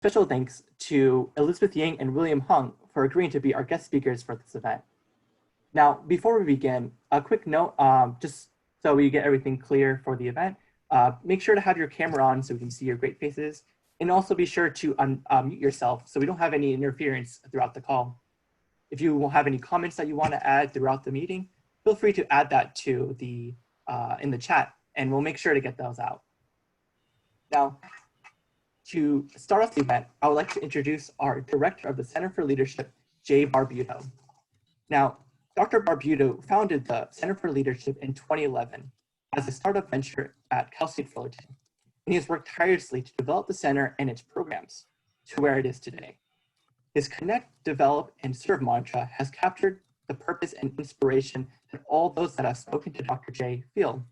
Special thanks to Elizabeth Yang and William Hung for agreeing to be our guest speakers for this event. Now, before we begin, a quick note, just so we get everything clear for the event, make sure to have your camera on so we can see your great faces, and also be sure to unmute yourself so we don't have any interference throughout the call. If you have any comments that you want to add throughout the meeting, feel free to add that to the in the chat, and we'll make sure to get those out. Now, to start off the event, I would like to introduce our Director of the Center for Leadership, Jay Barbuto. Now, Dr. Barbuto founded the Center for Leadership in 2011 as a startup venture at Cal State Fullerton, and he has worked tirelessly to develop the center and its programs to where it is today. His Connect, Develop, and Serve mantra has captured the purpose and inspiration that all those that have spoken to Dr. Jay feel,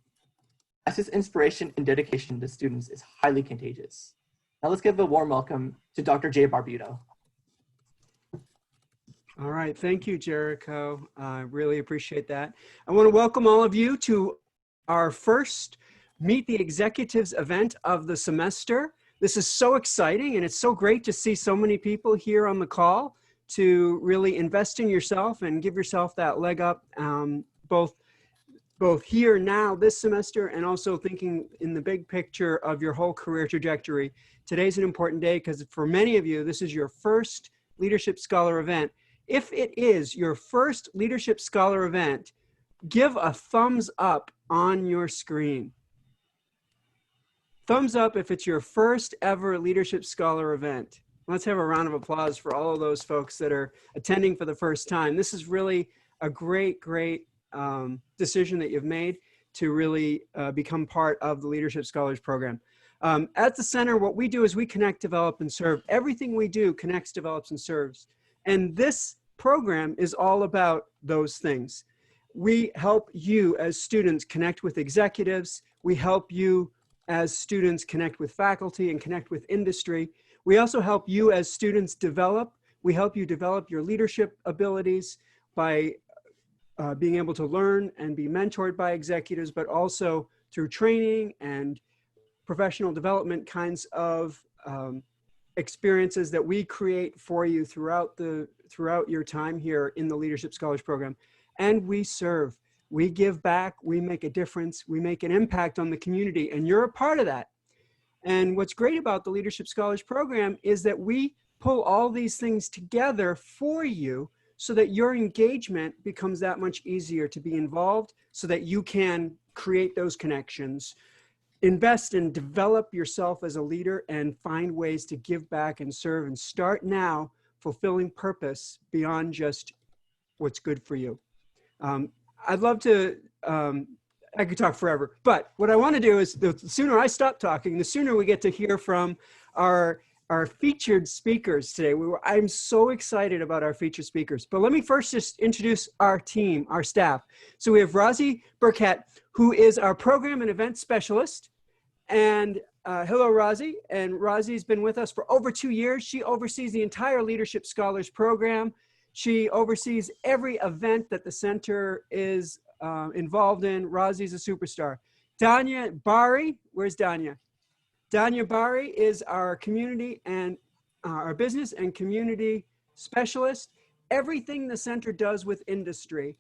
as his inspiration and dedication to students is highly contagious. Now let's give a warm welcome to Dr. Jay Barbuto. All right, thank you, Jericho. I really appreciate that. I want to welcome all of you to our first Meet the Executives event of the semester. This is so exciting, and it's so great to see so many people here on the call to really invest in yourself and give yourself that leg up, both here now this semester and also thinking in the big picture of your whole career trajectory. Today's an important day because for many of you, this is your first Leadership Scholar event. If it is your first Leadership Scholar event, give a thumbs up on your screen. Thumbs up if it's your first ever Leadership Scholar event. Let's have a round of applause for all of those folks that are attending for the first time. This is really a great decision that you've made to really become part of the Leadership Scholars Program. At the center, what we do is we connect, develop, and serve. Everything we do connects, develops, and serves. And this program is all about those things. We help you as students connect with executives. We help you as students connect with faculty and connect with industry. We also help you as students develop. We help you develop your leadership abilities by being able to learn and be mentored by executives, but also through training and professional development kinds of experiences that we create for you throughout your time here in the Leadership Scholars Program. And we serve, we give back, we make a difference, we make an impact on the community, and you're a part of that. And what's great about the Leadership Scholars Program is that we pull all these things together for you so that your engagement becomes that much easier to be involved, so that you can create those connections, invest and develop yourself as a leader, and find ways to give back and serve and start now fulfilling purpose beyond just what's good for you. I'd love to, I could talk forever, but what I want to do is the sooner I stop talking, the sooner we get to hear from our featured speakers today. I'm so excited about our featured speakers, but let me first just introduce our team, our staff. So we have Rosie Burkett, who is our program and event specialist. And hello, Rosie. And Rosie's been with us for over 2 years. She oversees the entire Leadership Scholars Program. She oversees every event that the center is involved in. Rosie's a superstar. Danya Bari, where's Danya? Danya Bari is our community and our business and community specialist. Everything the center does with industry,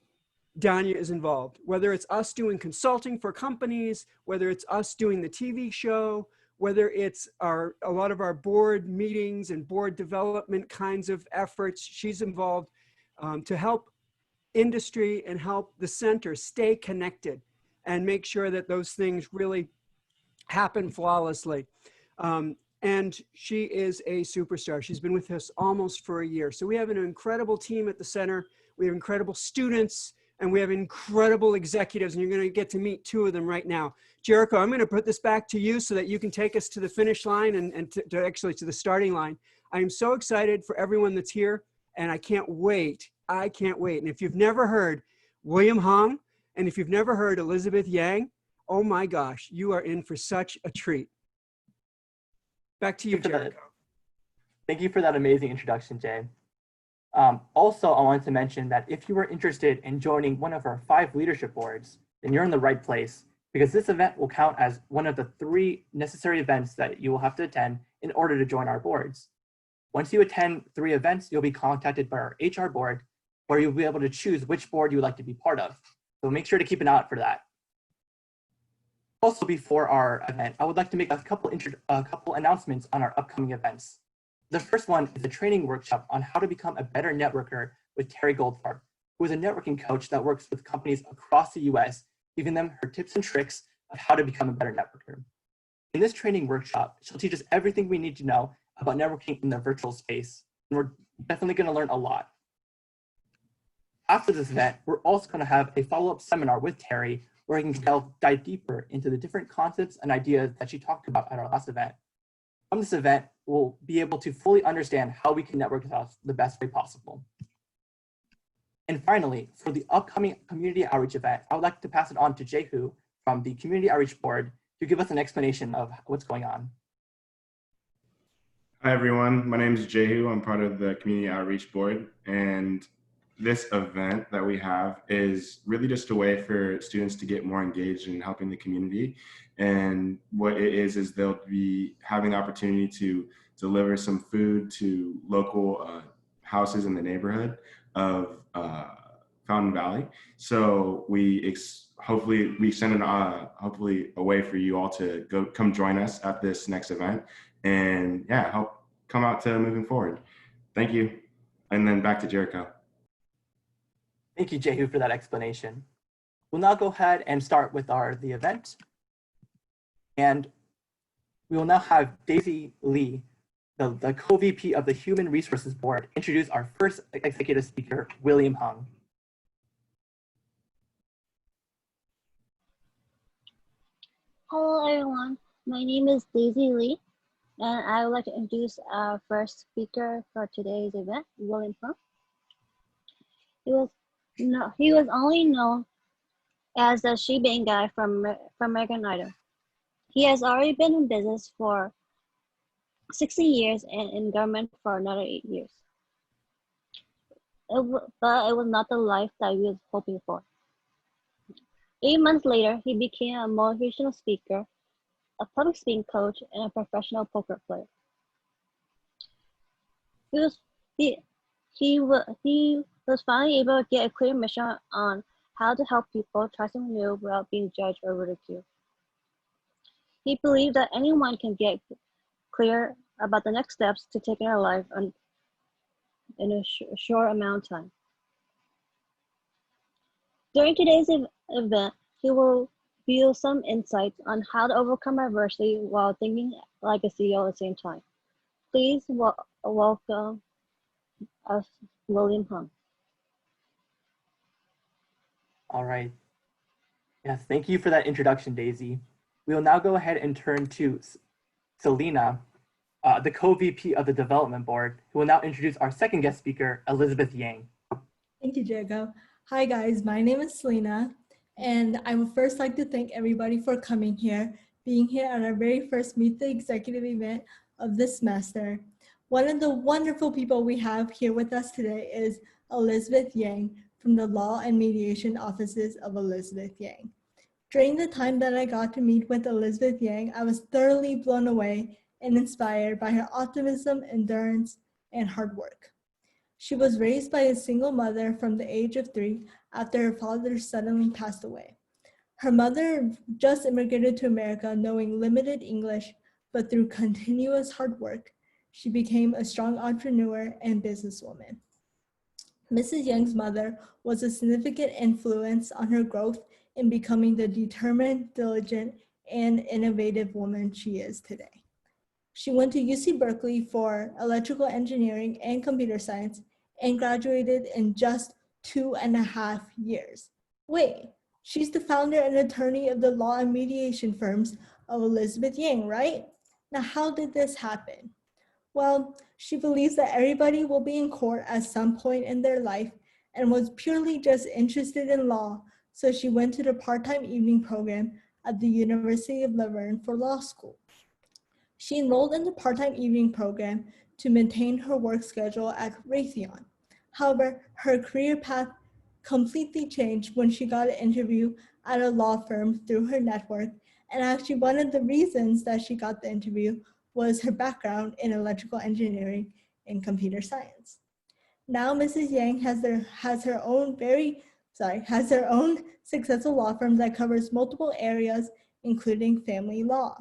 Danya is involved, whether it's us doing consulting for companies, whether it's us doing the TV show, whether it's a lot of our board meetings and board development kinds of efforts. She's involved to help industry and help the center stay connected and make sure that those things really happen flawlessly. And she is a superstar. She's been with us almost for a year. So we have an incredible team at the center. We have incredible students, and we have incredible executives, and you're going to get to meet 2 of them right now. Jericho, I'm going to put this back to you so that you can take us to the finish line and actually to the starting line. I am so excited for everyone that's here, and I can't wait. I can't wait. And if you've never heard William Hung, and if you've never heard Elizabeth Yang, oh my gosh, you are in for such a treat. Back to you, Jericho. Thank you for that amazing introduction, Jay. Also, I wanted to mention that if you are interested in joining one of our 5 leadership boards, then you're in the right place, because this event will count as one of the 3 necessary events that you will have to attend in order to join our boards. Once you attend 3 events, you'll be contacted by our HR board, where you'll be able to choose which board you would like to be part of. So make sure to keep an eye out for that. Also, before our event, I would like to make a couple announcements on our upcoming events. The first one is a training workshop on how to become a better networker with Terry Goldfarb, who is a networking coach that works with companies across the US, giving them her tips and tricks of how to become a better networker. In this training workshop, she'll teach us everything we need to know about networking in the virtual space, and we're definitely going to learn a lot. After this event, we're also going to have a follow-up seminar with Terry where we can dive deeper into the different concepts and ideas that she talked about at our last event. From this event, we'll be able to fully understand how we can network the best way possible. And finally, for the upcoming community outreach event, I would like to pass it on to Jehu from the Community Outreach Board to give us an explanation of what's going on. Hi, everyone. My name is Jehu. I'm part of the Community Outreach Board. And this event that we have is really just a way for students to get more engaged in helping the community. And what it is they'll be having the opportunity to deliver some food to local houses in the neighborhood of Fountain Valley. So hopefully we send hopefully a way for you all to come join us at this next event, and yeah, help come out to moving forward. Thank you. And then back to Jericho. Thank you, Jehu, for that explanation. We'll now go ahead and start with the event. And we will now have Daisy Lee, the co-VP of the Human Resources Board, introduce our first executive speaker, William Hung. Hello, everyone. My name is Daisy Lee, and I would like to introduce our first speaker for today's event, William Hung. He was only known as the She-Bang guy from American Idol. He has already been in business for 60 years and in government for another 8 years. But it was not the life that he was hoping for. 8 months later, he became a motivational speaker, a public speaking coach, and a professional poker player. He was finally able to get a clear mission on how to help people try something new without being judged or ridiculed. He believed that anyone can get clear about the next steps to take in their life in a short amount of time. During today's event, he will reveal some insights on how to overcome adversity while thinking like a CEO at the same time. Please welcome us, William Hung. All right. Yes, thank you for that introduction, Daisy. We will now go ahead and turn to Selena, the co-VP of the Development Board, who will now introduce our second guest speaker, Elizabeth Yang. Thank you, Jericho. Hi, guys. My name is Selena, and I would first like to thank everybody for coming here, being here at our very first Meet the Executive event of this semester. One of the wonderful people we have here with us today is Elizabeth Yang from the Law and Mediation Offices of Elizabeth Yang. During the time that I got to meet with Elizabeth Yang, I was thoroughly blown away and inspired by her optimism, endurance, and hard work. She was raised by a single mother from the age of 3 after her father suddenly passed away. Her mother just immigrated to America knowing limited English, but through continuous hard work, she became a strong entrepreneur and businesswoman. Mrs. Yang's mother was a significant influence on her growth in becoming the determined, diligent, and innovative woman she is today. She went to UC Berkeley for electrical engineering and computer science and graduated in just 2.5 years. Wait, she's the founder and attorney of the law and mediation firms of Elizabeth Yang, right? Now, how did this happen? Well, she believes that everybody will be in court at some point in their life and was purely just interested in law, so she went to the part-time evening program at the University of Laverne for law school. She enrolled in the part-time evening program to maintain her work schedule at Raytheon. However, her career path completely changed when she got an interview at a law firm through her network, and actually one of the reasons that she got the interview was her background in electrical engineering in computer science. Now Mrs. Yang has her own successful law firm that covers multiple areas, including family law.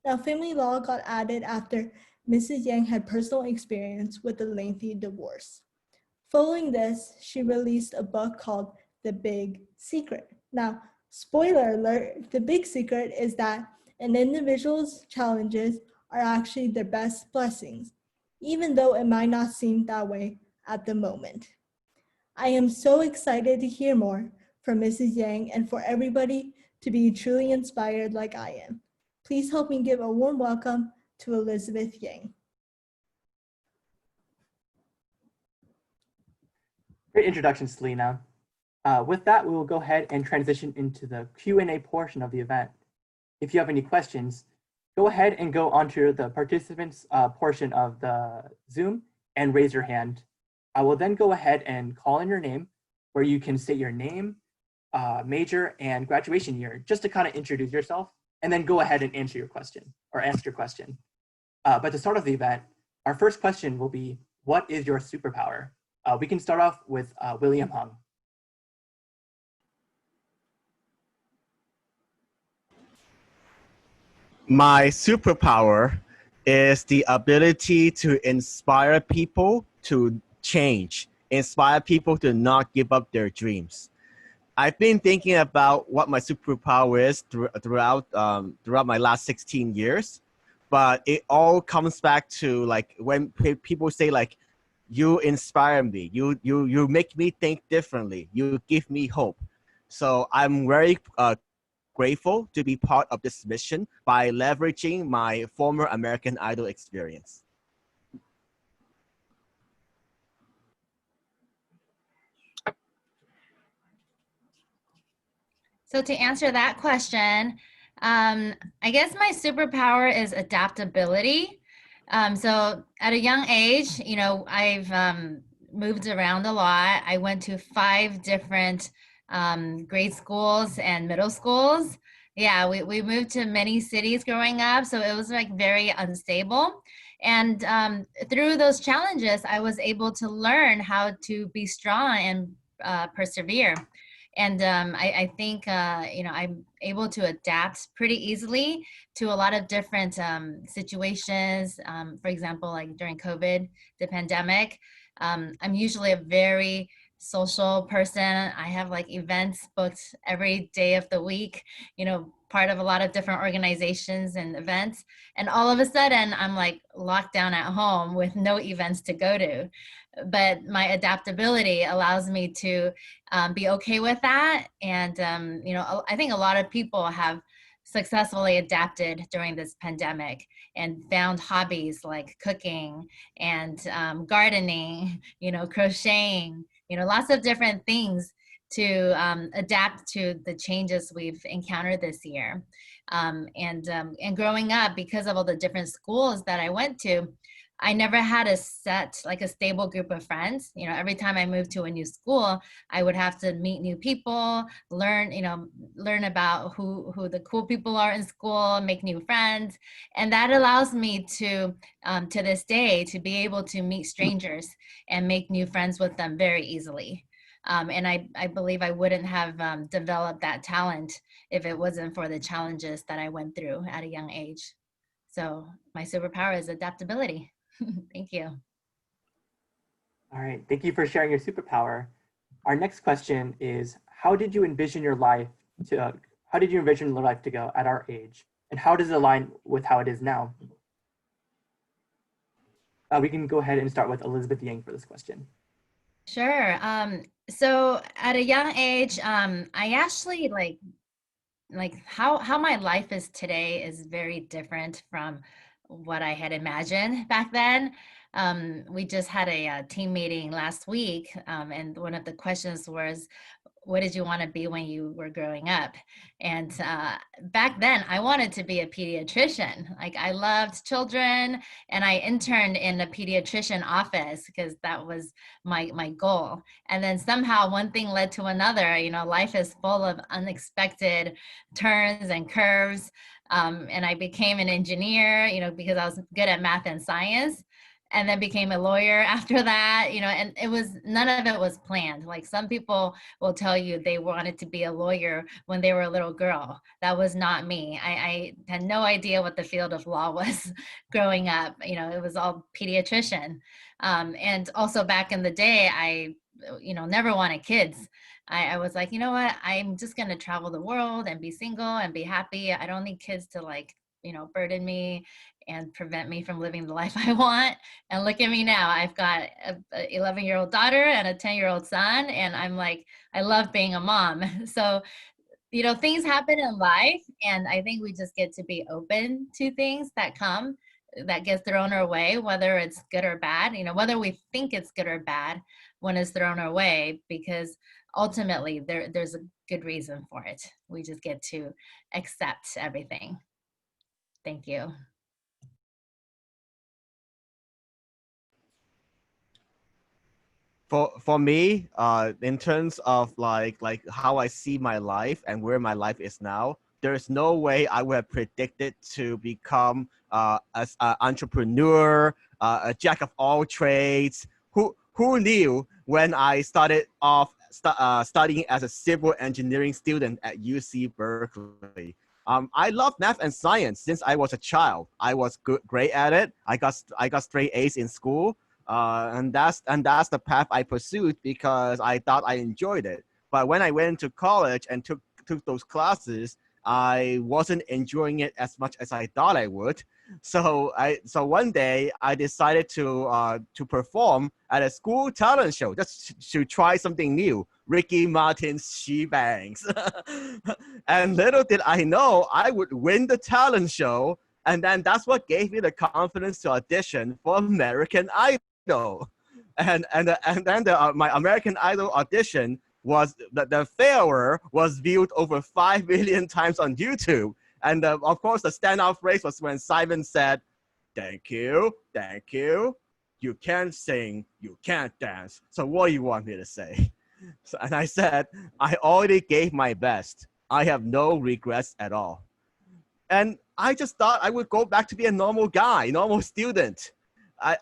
Now, family law got added after Mrs. Yang had personal experience with a lengthy divorce. Following this, she released a book called The Big Secret. Now, spoiler alert, the big secret is that an individual's challenges are actually their best blessings, even though it might not seem that way at the moment. I am so excited to hear more from Mrs. Yang and for everybody to be truly inspired like I am. Please help me give a warm welcome to Elizabeth Yang. Great introduction, Selena. With that, we will go ahead and transition into the Q&A portion of the event. If you have any questions, go ahead and go onto the participants portion of the Zoom and raise your hand. I will then go ahead and call in your name, where you can state your name, major, and graduation year, just to kind of introduce yourself, and then go ahead and answer your question or ask your question. But to start off the event, our first question will be, what is your superpower? We can start off with William Hung. My superpower is the ability to inspire people to change, inspire people to not give up their dreams. I've been thinking about what my superpower is throughout my last 16 years, but it all comes back to like when people say like, you inspire me, you make me think differently, you give me hope. So I'm very grateful to be part of this mission by leveraging my former American Idol experience. So to answer that question, I guess my superpower is adaptability. So at a young age, you know, I've moved around a lot. I went to 5 different grade schools and middle schools. Yeah, we moved to many cities growing up, so it was like very unstable. And through those challenges, I was able to learn how to be strong and persevere. And I think, you know, I'm able to adapt pretty easily to a lot of different situations. For example, like during COVID, the pandemic, I'm usually a very social person. I have like events booked every day of the week, you know, part of a lot of different organizations and events. And all of a sudden I'm like locked down at home with no events to go to. But my adaptability allows me to be okay with that. And, you know, I think a lot of people have successfully adapted during this pandemic and found hobbies like cooking and gardening, you know, crocheting, you know, lots of different things to adapt to the changes we've encountered this year. And growing up, because of all the different schools that I went to, I never had a stable group of friends. You know, every time I moved to a new school, I would have to meet new people, learn about who the cool people are in school, make new friends. And that allows me to this day, to be able to meet strangers and make new friends with them very easily. And I believe I wouldn't have developed that talent if it wasn't for the challenges that I went through at a young age. So my superpower is adaptability. Thank you. All right, thank you for sharing your superpower. Our next question is, how did you envision your life to go at our age? And how does it align with how it is now? We can go ahead and start with Elizabeth Yang for this question. Sure. So at a young age, I actually like how my life is today is very different from what I had imagined back then. We just had a team meeting last week, and one of the questions was, what did you want to be when you were growing up? And back then I wanted to be a pediatrician. Like I loved children, and I interned in a pediatrician office because that was my goal. And then somehow one thing led to another. You know, life is full of unexpected turns and curves. And I became an engineer, you know, because I was good at math and science. and then became a lawyer after that, you know, and it was, none of it was planned. Like some people will tell you they wanted to be a lawyer when they were a little girl. That was not me. I had no idea what the field of law was growing up. You know, it was all pediatrician. And also back in the day, I, you know, never wanted kids. I was like, you know what, I'm just going to travel the world and be single and be happy. I don't need kids to like, you know, burden me and prevent me from living the life I want. And look at me now. I've got a 11-year-old daughter and a 10-year-old son. And I'm like, I love being a mom. So, you know, things happen in life. And I think we just get to be open to things that come, that get thrown our way, whether it's good or bad, you know, whether we think it's good or bad when it's thrown our way, because ultimately there's a good reason for it. We just get to accept everything. Thank you. For me, in terms of like how I see my life and where my life is now, there's no way I would have predicted to become as an entrepreneur, a jack of all trades. Who knew when I started off studying as a civil engineering student at UC Berkeley? I love math and science since I was a child. I was great at it. I got straight A's in school. And that's the path I pursued because I thought I enjoyed it. But when I went to college and took those classes, I wasn't enjoying it as much as I thought I would. So one day I decided to perform at a school talent show just to try something new, Ricky Martin's She Bangs. And little did I know I would win the talent show. And then that's what gave me the confidence to audition for American Idol. And then my American Idol audition was the failure was viewed over 5 million times on YouTube. And of course, the standout phrase was when Simon said, thank you. You can't sing, you can't dance. So what do you want me to say? So, and I said, I already gave my best. I have no regrets at all. And I just thought I would go back to be a normal guy, normal student.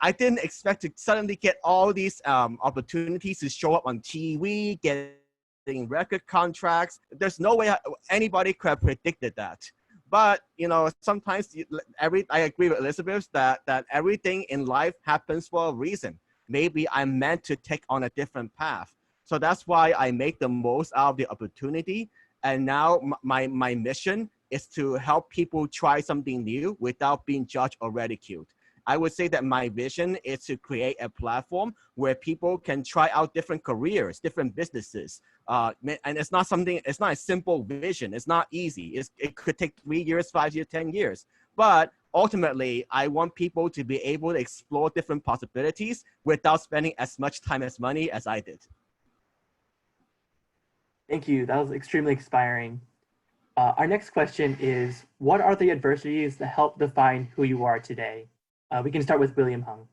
I didn't expect to suddenly get all these opportunities to show up on TV, getting record contracts. There's no way anybody could have predicted that. But, you know, sometimes I agree with Elizabeth that everything in life happens for a reason. Maybe I'm meant to take on a different path. So that's why I make the most out of the opportunity. And now my mission is to help people try something new without being judged or ridiculed. I would say that my vision is to create a platform where people can try out different careers, different businesses. And it's not a simple vision. It's not easy. It could take 3 years, 5 years, 10 years. But ultimately, I want people to be able to explore different possibilities without spending as much time as money as I did. Thank you. That was extremely inspiring. Our next question is, what are the adversities that help define who you are today? We can start with William Hung.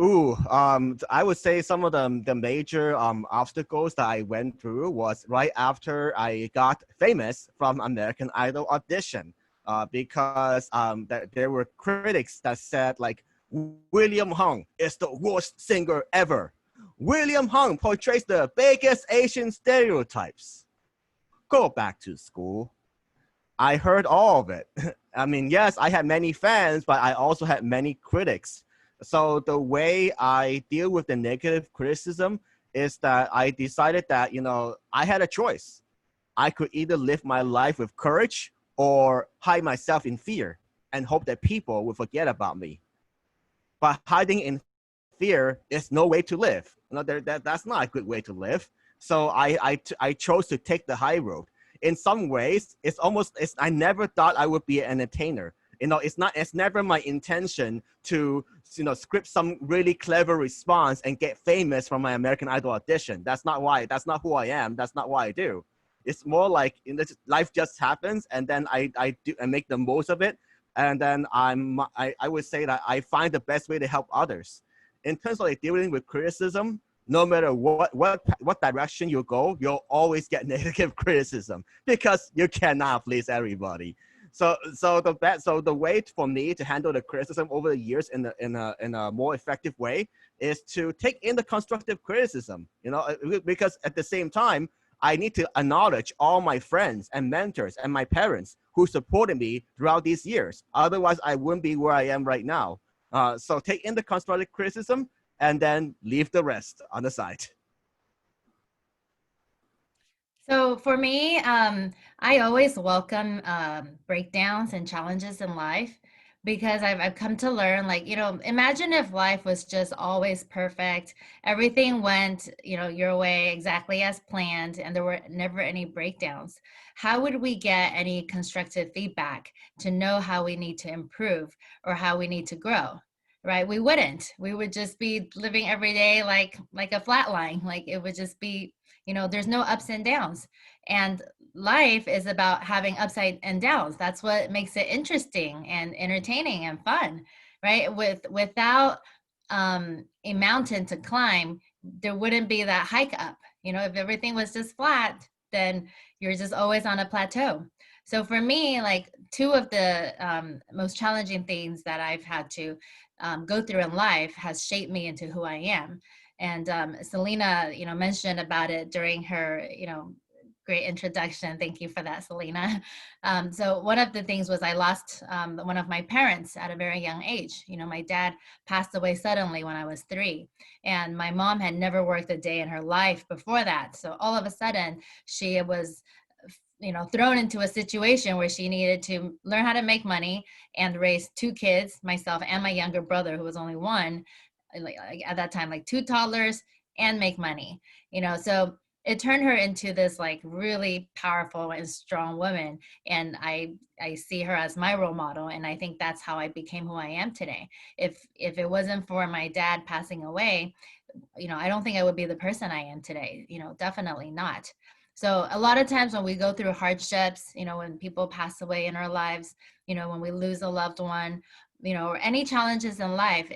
Ooh, I would say some of the major obstacles that I went through was right after I got famous from American Idol audition, because there were critics that said like, William Hung is the worst singer ever. William Hung portrays the biggest Asian stereotypes. Go back to school. I heard all of it. I mean, yes, I had many fans, but I also had many critics. So the way I deal with the negative criticism is that I decided that, you know, I had a choice. I could either live my life with courage or hide myself in fear and hope that people will forget about me. But hiding in fear is no way to live. You know, that's not a good way to live. So I chose to take the high road. In some ways, I never thought I would be an entertainer. You know, it's never my intention to, you know, script some really clever response and get famous from my American Idol audition. That's not who I am. That's not what I do. It's more like, you know, life just happens, and then I make the most of it. And then I would say that I find the best way to help others. In terms of like dealing with criticism, no matter what direction you go, you'll always get negative criticism because you cannot please everybody. So the way for me to handle the criticism over the years in a more effective way is to take in the constructive criticism, because at the same time, I need to acknowledge all my friends and mentors and my parents who supported me throughout these years. Otherwise, I wouldn't be where I am right now. So take in the constructive criticism and then leave the rest on the side. So for me, I always welcome breakdowns and challenges in life because I've come to learn, like, imagine if life was just always perfect. Everything went, your way exactly as planned, and there were never any breakdowns. How would we get any constructive feedback to know how we need to improve or how we need to grow? Right? We wouldn't. We would just be living every day like a flat line. Like it would just be, there's no ups and downs. And life is about having upside and downs. That's what makes it interesting and entertaining and fun, right? Without a mountain to climb, there wouldn't be that hike up. If everything was just flat, then you're just always on a plateau. So for me, like two of the most challenging things that I've had to go through in life has shaped me into who I am. And Selena, mentioned about it during her, great introduction. Thank you for that, Selena. So one of the things was I lost one of my parents at a very young age. My dad passed away suddenly when I was 3, and my mom had never worked a day in her life before that. So all of a sudden she was thrown into a situation where she needed to learn how to make money and raise 2 kids, myself and my younger brother, who was only 1, like at that time, like 2 toddlers, and make money, so it turned her into this like really powerful and strong woman. And I see her as my role model. And I think that's how I became who I am today. If it wasn't for my dad passing away, I don't think I would be the person I am today, definitely not. So a lot of times when we go through hardships, when people pass away in our lives, when we lose a loved one, or any challenges in life,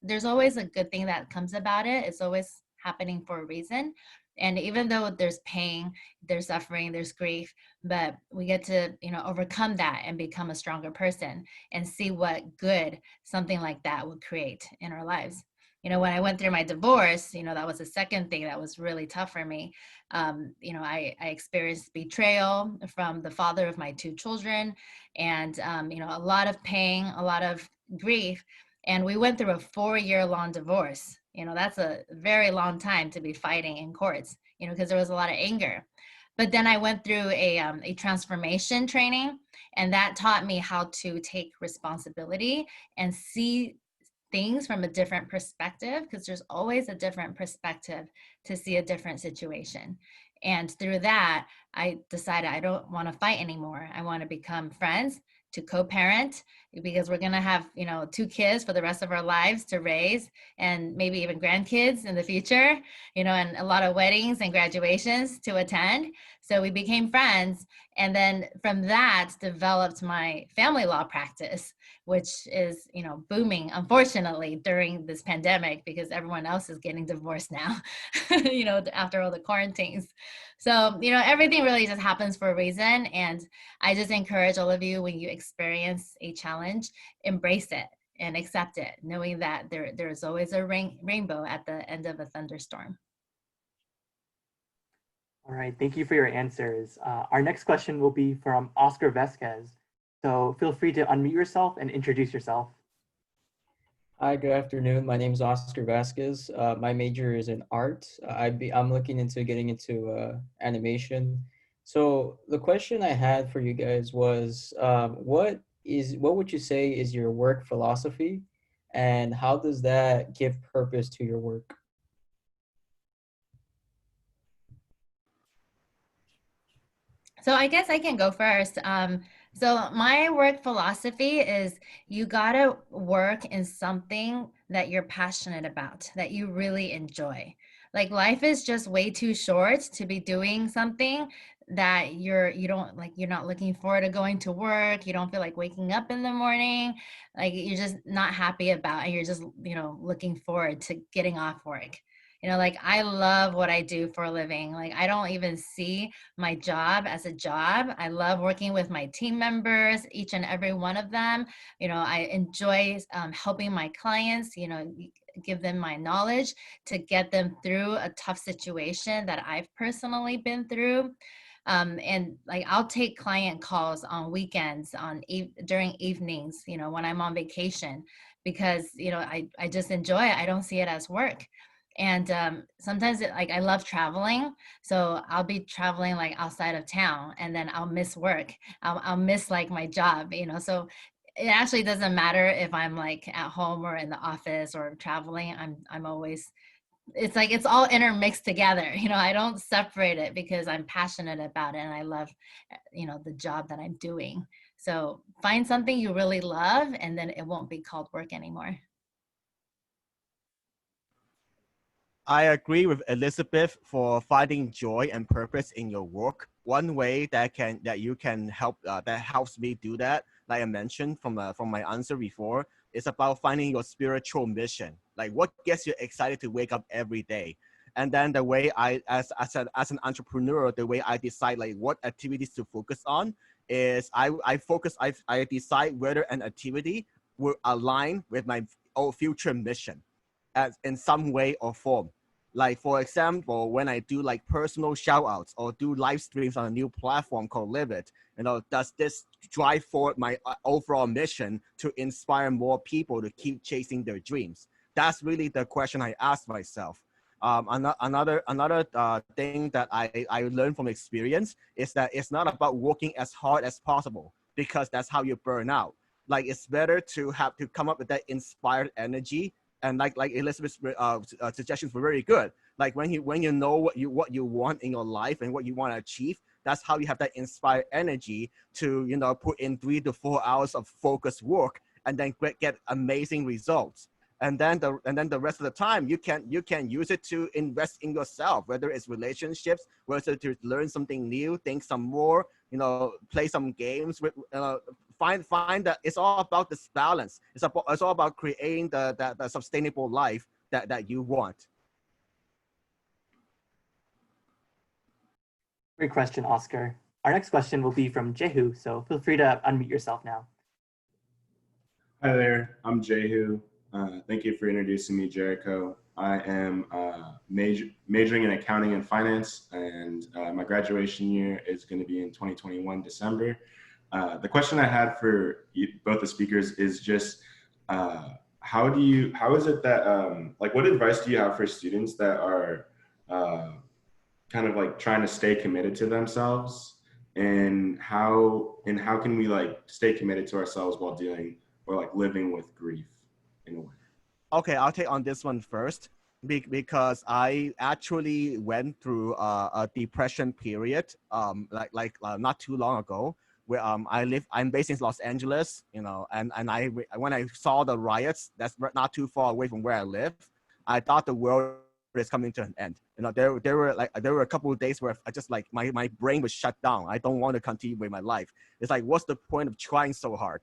there's always a good thing that comes about it. It's always happening for a reason. And even though there's pain, there's suffering, there's grief, but we get to, overcome that and become a stronger person and see what good something like that would create in our lives. When I went through my divorce, that was the second thing that was really tough for me. I experienced betrayal from the father of my 2 children, and, a lot of pain, a lot of grief. And we went through a 4-year-long divorce. That's a very long time to be fighting in courts, because there was a lot of anger. But then I went through a transformation training, and that taught me how to take responsibility and see things from a different perspective, because there's always a different perspective to see a different situation. And through that, I decided I don't want to fight anymore. I want to become friends, to co-parent, because we're going to have, 2 kids for the rest of our lives to raise, and maybe even grandkids in the future, and a lot of weddings and graduations to attend. So we became friends. And then from that developed my family law practice, which is, booming, unfortunately, during this pandemic, because everyone else is getting divorced now, after all the quarantines. So, everything really just happens for a reason. And I just encourage all of you, when you experience a challenge, embrace it and accept it, knowing that there's always a rainbow at the end of a thunderstorm. All right, thank you for your answers. Our next question will be from Oscar Vasquez. So feel free to unmute yourself and introduce yourself. Hi, good afternoon. My name is Oscar Vasquez. My major is in art. I'm looking into getting into animation. So the question I had for you guys was, what would you say is your work philosophy, and how does that give purpose to your work? So I guess I can go first. So my work philosophy is you gotta work in something that you're passionate about, that you really enjoy. Like life is just way too short to be doing something that you're not looking forward to going to work. You don't feel like waking up in the morning, like you're just not happy about, and you're just, looking forward to getting off work. You know, like I love what I do for a living. Like I don't even see my job as a job. I love working with my team members, each and every one of them. You know, I enjoy helping my clients, you know, give them my knowledge to get them through a tough situation that I've personally been through. And like I'll take client calls on weekends, during evenings, you know, when I'm on vacation, because you know I just enjoy it. I don't see it as work. And sometimes like I love traveling, so I'll be traveling like outside of town, and then I'll miss work. I'll miss like my job, you know. So it actually doesn't matter if I'm like at home or in the office or traveling. I'm always, it's like it's all intermixed together. You know, I don't separate it because I'm passionate about it and I love, you know, the job that I'm doing. So find something you really love, and then it won't be called work anymore. I agree with Elizabeth for finding joy and purpose in your work. One way that you can help that helps me do that, like I mentioned from my answer before, is about finding your spiritual mission. Like what gets you excited to wake up every day. And then the way as an entrepreneur, the way I decide like what activities to focus on is I decide whether an activity will align with my future mission as in some way or form. Like for example, when I do like personal shout outs or do live streams on a new platform called Live It, you know, does this drive forward my overall mission to inspire more people to keep chasing their dreams? That's really the question I ask myself. Another thing that I learned from experience is that it's not about working as hard as possible, because that's how you burn out. Like it's better to have to come up with that inspired energy, and like Elizabeth's suggestions were very good. Like when you know what you want in your life and what you want to achieve, that's how you have that inspired energy to, you know, put in 3 to 4 hours of focused work and then get amazing results. And then the rest of the time you can use it to invest in yourself, whether it's relationships, whether to learn something new, think some more, you know, play some games with find that it's all about this balance. It's all about creating the sustainable life that you want. Great question, Oscar. Our next question will be from Jehu, so feel free to unmute yourself now. Hi there, I'm Jehu. Thank you for introducing me, Jericho. I am majoring in accounting and finance, and my graduation year is going to be in 2021, December. The question I had for both the speakers is just, how is it that, like, what advice do you have for students that are kind of like trying to stay committed to themselves, and how can we like stay committed to ourselves while dealing or like living with grief in a way? Okay, I'll take on this one first, because I actually went through a depression period, not too long ago, where I'm based in Los Angeles, you know, and when I saw the riots, that's not too far away from where I live, I thought the world is coming to an end. You know, there were a couple of days where I just like my brain was shut down. I don't want to continue with my life. It's like, what's the point of trying so hard?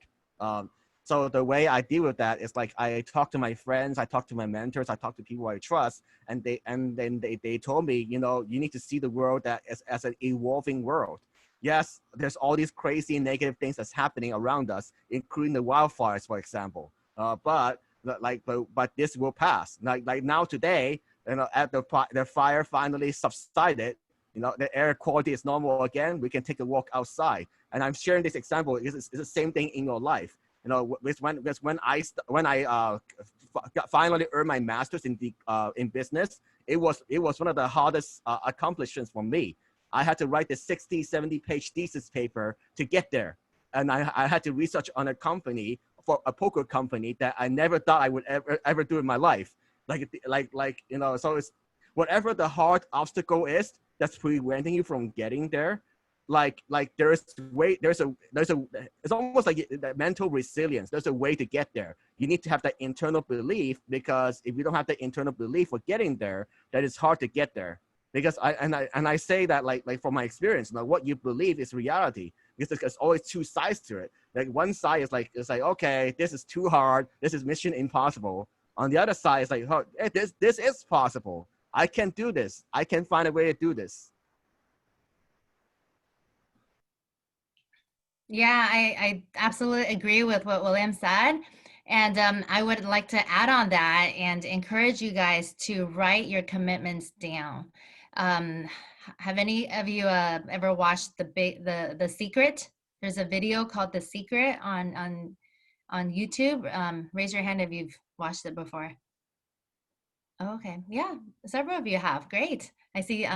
So the way I deal with that is like I talk to my friends, I talk to my mentors, I talk to people I trust, and then they told me, you know, you need to see the world that as an evolving world. Yes, there's all these crazy negative things that's happening around us, including the wildfires, for example. But this will pass. Like now today, you know, at the fire finally subsided, you know, the air quality is normal again. We can take a walk outside. And I'm sharing this example. It's the same thing in your life. You know, when I finally earned my master's in business, it was one of the hardest accomplishments for me. I had to write the 60, 70-page thesis paper to get there, and I had to research on a company, for a poker company that I never thought I would ever do in my life. Like you know, so it's whatever the hard obstacle is that's preventing you from getting there. Like it's almost like that mental resilience. There's a way to get there. You need to have that internal belief, because if you don't have that internal belief for getting there, that it's hard to get there. Because I say that like from my experience, like what you believe is reality, because there's always two sides to it. Like one side is like, it's like, okay, this is too hard, this is mission impossible. On the other side, it's like, oh, this is possible. I can do this. I can find a way to do this. Yeah, I absolutely agree with what William said. And I would like to add on that and encourage you guys to write your commitments down. Have any of you ever watched the Secret? There's a video called The Secret on YouTube. Raise your hand if you've watched it before. Oh, okay, yeah, several of you have. Great. I see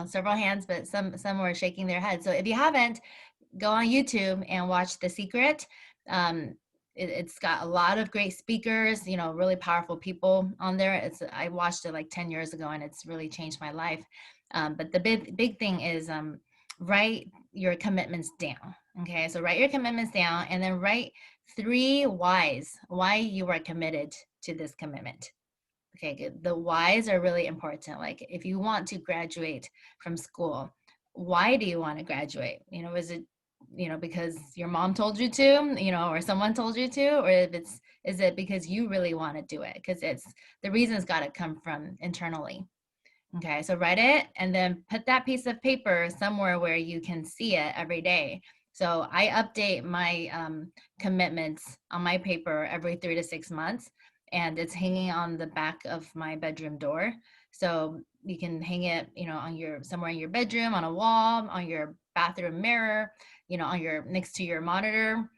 several hands, but some were shaking their heads. So if you haven't, go on YouTube and watch The Secret. It's got a lot of great speakers, really powerful people on there. I watched it like 10 years ago and it's really changed my life. But the big thing is write your commitments down. Okay, so write your commitments down and then write 3 whys, why you are committed to this commitment. Okay, good. The whys are really important. Like if you want to graduate from school, why do you want to graduate? Is it because your mom told you to, or someone told you to, or is it because you really want to do it? Because the reason's got to come from internally. Okay, so write it and then put that piece of paper somewhere where you can see it every day. So I update my commitments on my paper every 3 to 6 months, and it's hanging on the back of my bedroom door. So you can hang it, on somewhere in your bedroom, on a wall, on your bathroom mirror, next to your monitor,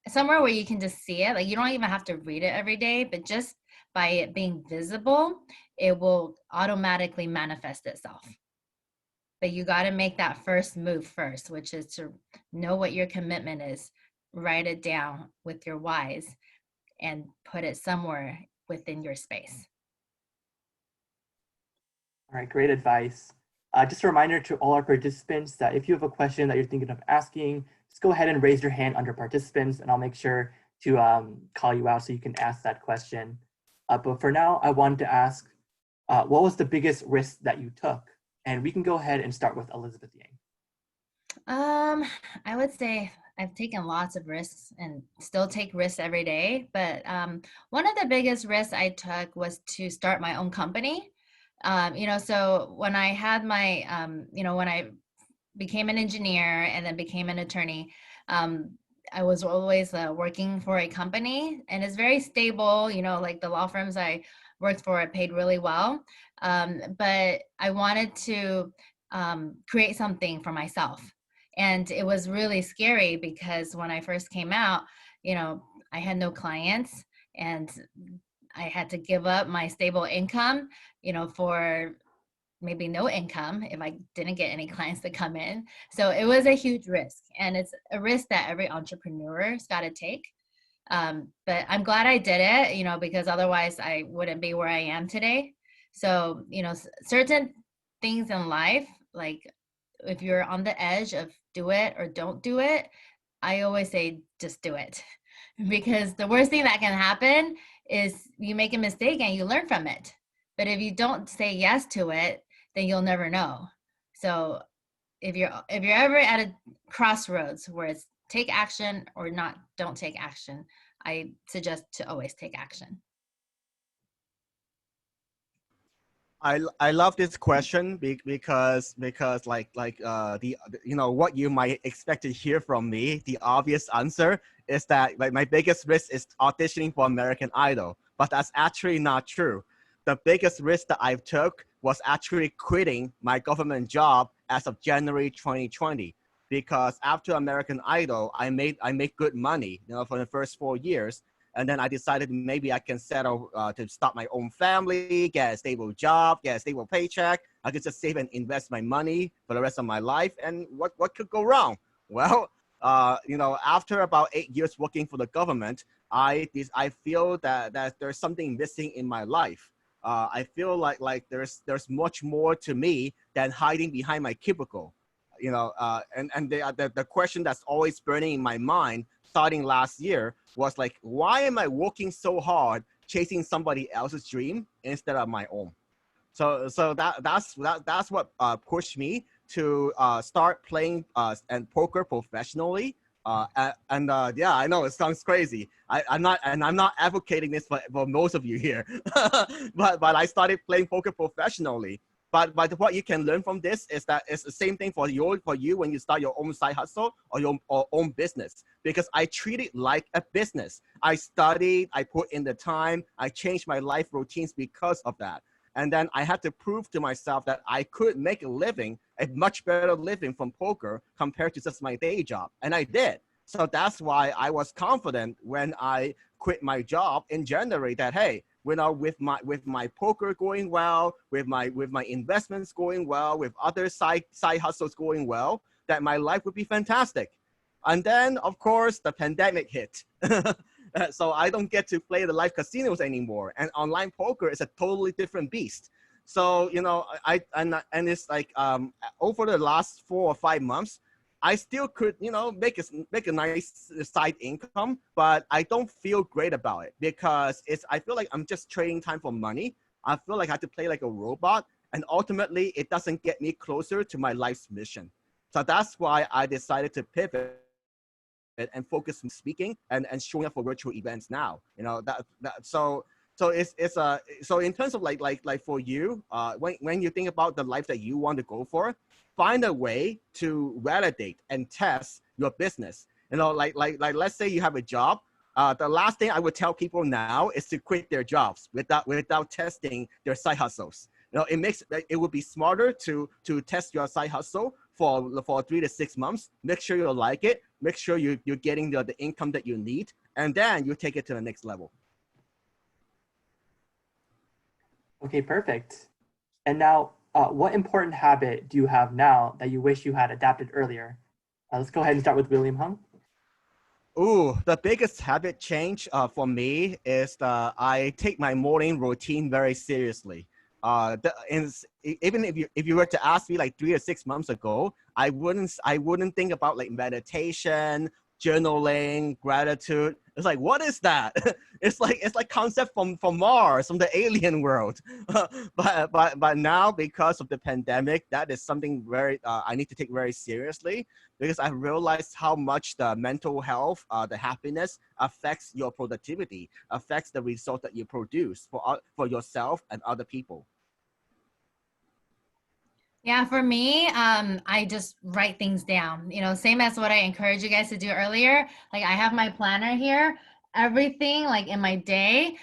somewhere where you can just see it. Like you don't even have to read it every day, but just by it being visible, it will automatically manifest itself. But you got to make that first move first, which is to know what your commitment is, write it down with your whys, and put it somewhere within your space. All right, great advice. Just a reminder to all our participants that if you have a question that you're thinking of asking, just go ahead and raise your hand under participants and I'll make sure to call you out so you can ask that question. But for now, I wanted to ask, what was the biggest risk that you took? And we can go ahead and start with Elizabeth Yang. I would say I've taken lots of risks and still take risks every day. But one of the biggest risks I took was to start my own company. So when I had my, when I became an engineer and then became an attorney, I was always working for a company, and it's very stable, like the law firms I worked for, it paid really well. But I wanted to create something for myself. And it was really scary because when I first came out, I had no clients and I had to give up my stable income, for maybe no income if I didn't get any clients to come in. So it was a huge risk, and it's a risk that every entrepreneur's got to take. But I'm glad I did it, because otherwise I wouldn't be where I am today. So, certain things in life, like if you're on the edge of do it or don't do it, I always say just do it. Because the worst thing that can happen is you make a mistake and you learn from it. But if you don't say yes to it, then you'll never know. So if you're ever at a crossroads where it's take action or not, don't take action, I suggest to always take action. I love this question because like what you might expect to hear from me, the obvious answer is that like my biggest risk is auditioning for American Idol, but that's actually not true. The biggest risk that I took was actually quitting my government job as of January 2020, because after American Idol, I made good money, for the first 4 years. And then I decided maybe I can settle to start my own family, get a stable job, get a stable paycheck. I could just save and invest my money for the rest of my life. And what could go wrong? Well, after about 8 years working for the government, I feel that there's something missing in my life. I feel like there's much more to me than hiding behind my cubicle. And the question that's always burning in my mind starting last year was like, why am I working so hard chasing somebody else's dream instead of my own? So that's what pushed me to start playing and poker professionally. Yeah, I know it sounds crazy. I'm not advocating this for most of you here, but I started playing poker professionally. But what you can learn from this is that it's the same thing for you when you start your own side hustle or your own business, because I treat it like a business. I studied, I put in the time, I changed my life routines because of that. And then I had to prove to myself that I could make a living, a much better living from poker compared to just my day job. And I did. So that's why I was confident when I quit my job in January that, hey, with my poker going well, with my investments going well, with other side hustles going well, that my life would be fantastic. And then, of course, the pandemic hit. So I don't get to play the live casinos anymore. And online poker is a totally different beast. So, and it's like over the last 4 or 5 months, I still could, make a nice side income, but I don't feel great about it because I feel like I'm just trading time for money. I feel like I have to play like a robot, and ultimately it doesn't get me closer to my life's mission. So that's why I decided to pivot and focus on speaking and showing up for virtual events now. So in terms of like for you, when you think about the life that you want to go for, find a way to validate and test your business. Like let's say you have a job. The last thing I would tell people now is to quit their jobs without testing their side hustles. It would be smarter to test your side hustle for 3 to 6 months. Make sure you like it. Make sure you're getting the income that you need, and then you take it to the next level. Okay, perfect. And now, what important habit do you have now that you wish you had adapted earlier? Let's go ahead and start with William Hung. Ooh, the biggest habit change for me is I take my morning routine very seriously. Even if you were to ask me like 3 or 6 months ago, I wouldn't think about like meditation, journaling, gratitude. It's like, what is that? It's like concept from Mars, from the alien world. but now, because of the pandemic, that is something very I need to take very seriously, because I realized how much the mental health, the happiness affects your productivity, affects the result that you produce for yourself and other people. Yeah, for me, I just write things down, same as what I encouraged you guys to do earlier. Like I have my planner here, everything like in my day,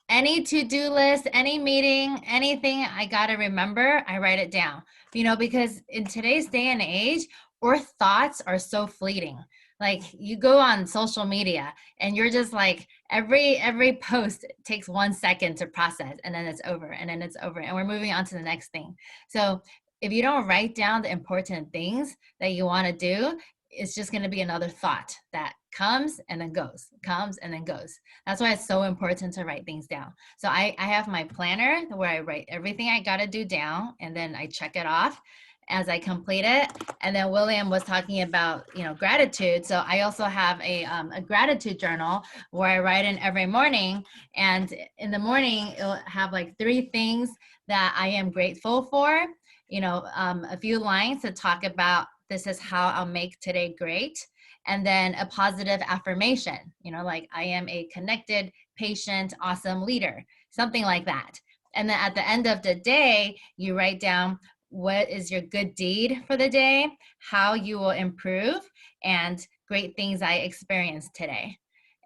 any to-do list, any meeting, anything I got to remember, I write it down, because in today's day and age, our thoughts are so fleeting. Like you go on social media and you're just like, every post takes 1 second to process, and then it's over, and then it's over, and we're moving on to the next thing. So if you don't write down the important things that you want to do, it's just going to be another thought that comes and then goes, comes and then goes. That's why it's so important to write things down. So I have my planner where I write everything I got to do down, and then I check it off as I complete it. And then William was talking about, gratitude. So I also have a gratitude journal where I write in every morning. And in the morning, it'll have like 3 things that I am grateful for. A few lines to talk about, this is how I'll make today great. And then a positive affirmation, like I am a connected, patient, awesome leader, something like that. And then at the end of the day, you write down what is your good deed for the day, how you will improve, and great things I experienced today.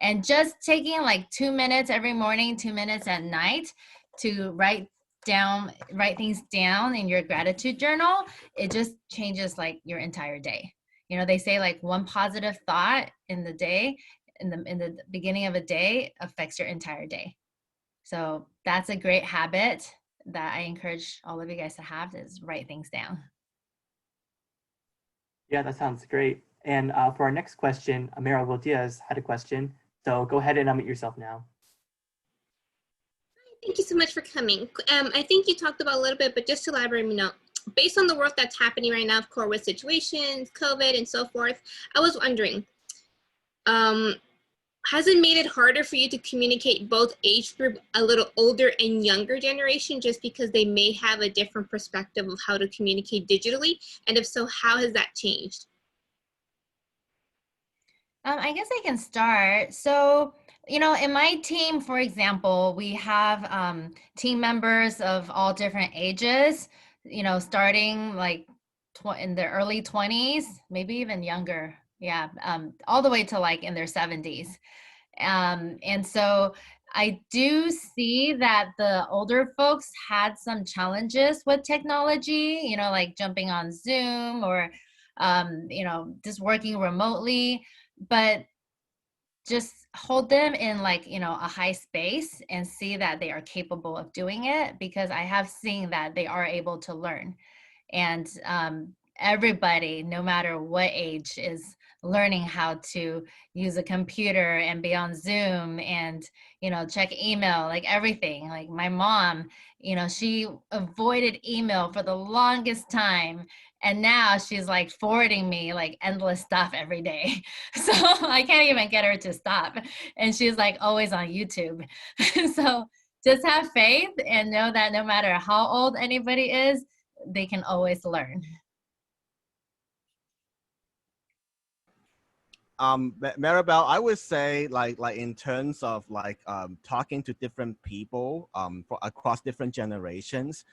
And just taking like 2 minutes every morning, 2 minutes at night to write things down in your gratitude journal, it just changes like your entire day. They say like one positive thought in the day, in the beginning of a day, affects your entire day. So that's a great habit that I encourage all of you guys to have, is write things down. Yeah, that sounds great. And for our next question, Amira Diaz had a question. So go ahead and unmute yourself now. Thank you so much for coming. I think you talked about a little bit, but just to elaborate, based on the work that's happening right now, of course, with situations, COVID and so forth, I was wondering, has it made it harder for you to communicate both age group, a little older and younger generation, just because they may have a different perspective of how to communicate digitally? And if so, how has that changed? I guess I can start. So, you know, in my team, for example, we have team members of all different ages, you know, starting like in their early 20s, maybe even younger. Yeah, all the way to like in their 70s. And so I do see that the older folks had some challenges with technology, you know, like jumping on Zoom or, you know, just working remotely. But just hold them in like, you know, a high space and see that they are capable of doing it, because I have seen that they are able to learn. And everybody, no matter what age, is learning how to use a computer and be on Zoom and, you know, check email, like everything. Like my mom, you know, she avoided email for the longest time, and now she's like forwarding me like endless stuff every day. So I can't even get her to stop, and she's like always on YouTube. So just have faith and know that no matter how old anybody is, they can always learn. Maribel, I would say like in terms of like talking to different people across different generations,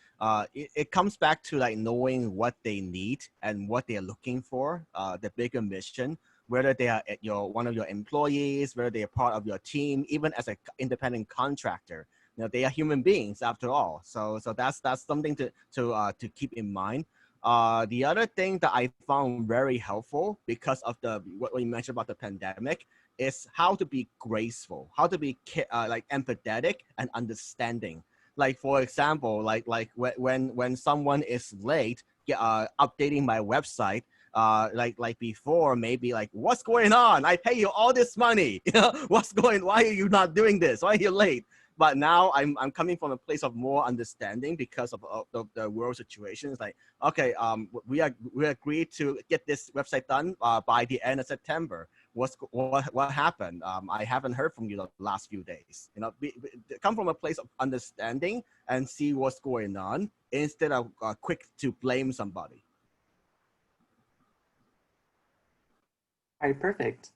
it comes back to like knowing what they need and what they're looking for, the bigger mission, whether they are at one of your employees, whether they are part of your team, even as an independent contractor. You know, they are human beings after all. So that's something to keep in mind. The other thing that I found very helpful because of what you mentioned about the pandemic is how to be graceful, how to be like empathetic and understanding. Like for example, like when someone is late, updating my website, like before, maybe like, what's going on? I pay you all this money. You know, why are you not doing this? Why are you late? But now I'm coming from a place of more understanding because of the world situation. It's like, okay, we agreed to get this website done by the end of September. What happened? I haven't heard from you the last few days. You know, come from a place of understanding and see what's going on instead of quick to blame somebody. All right, perfect.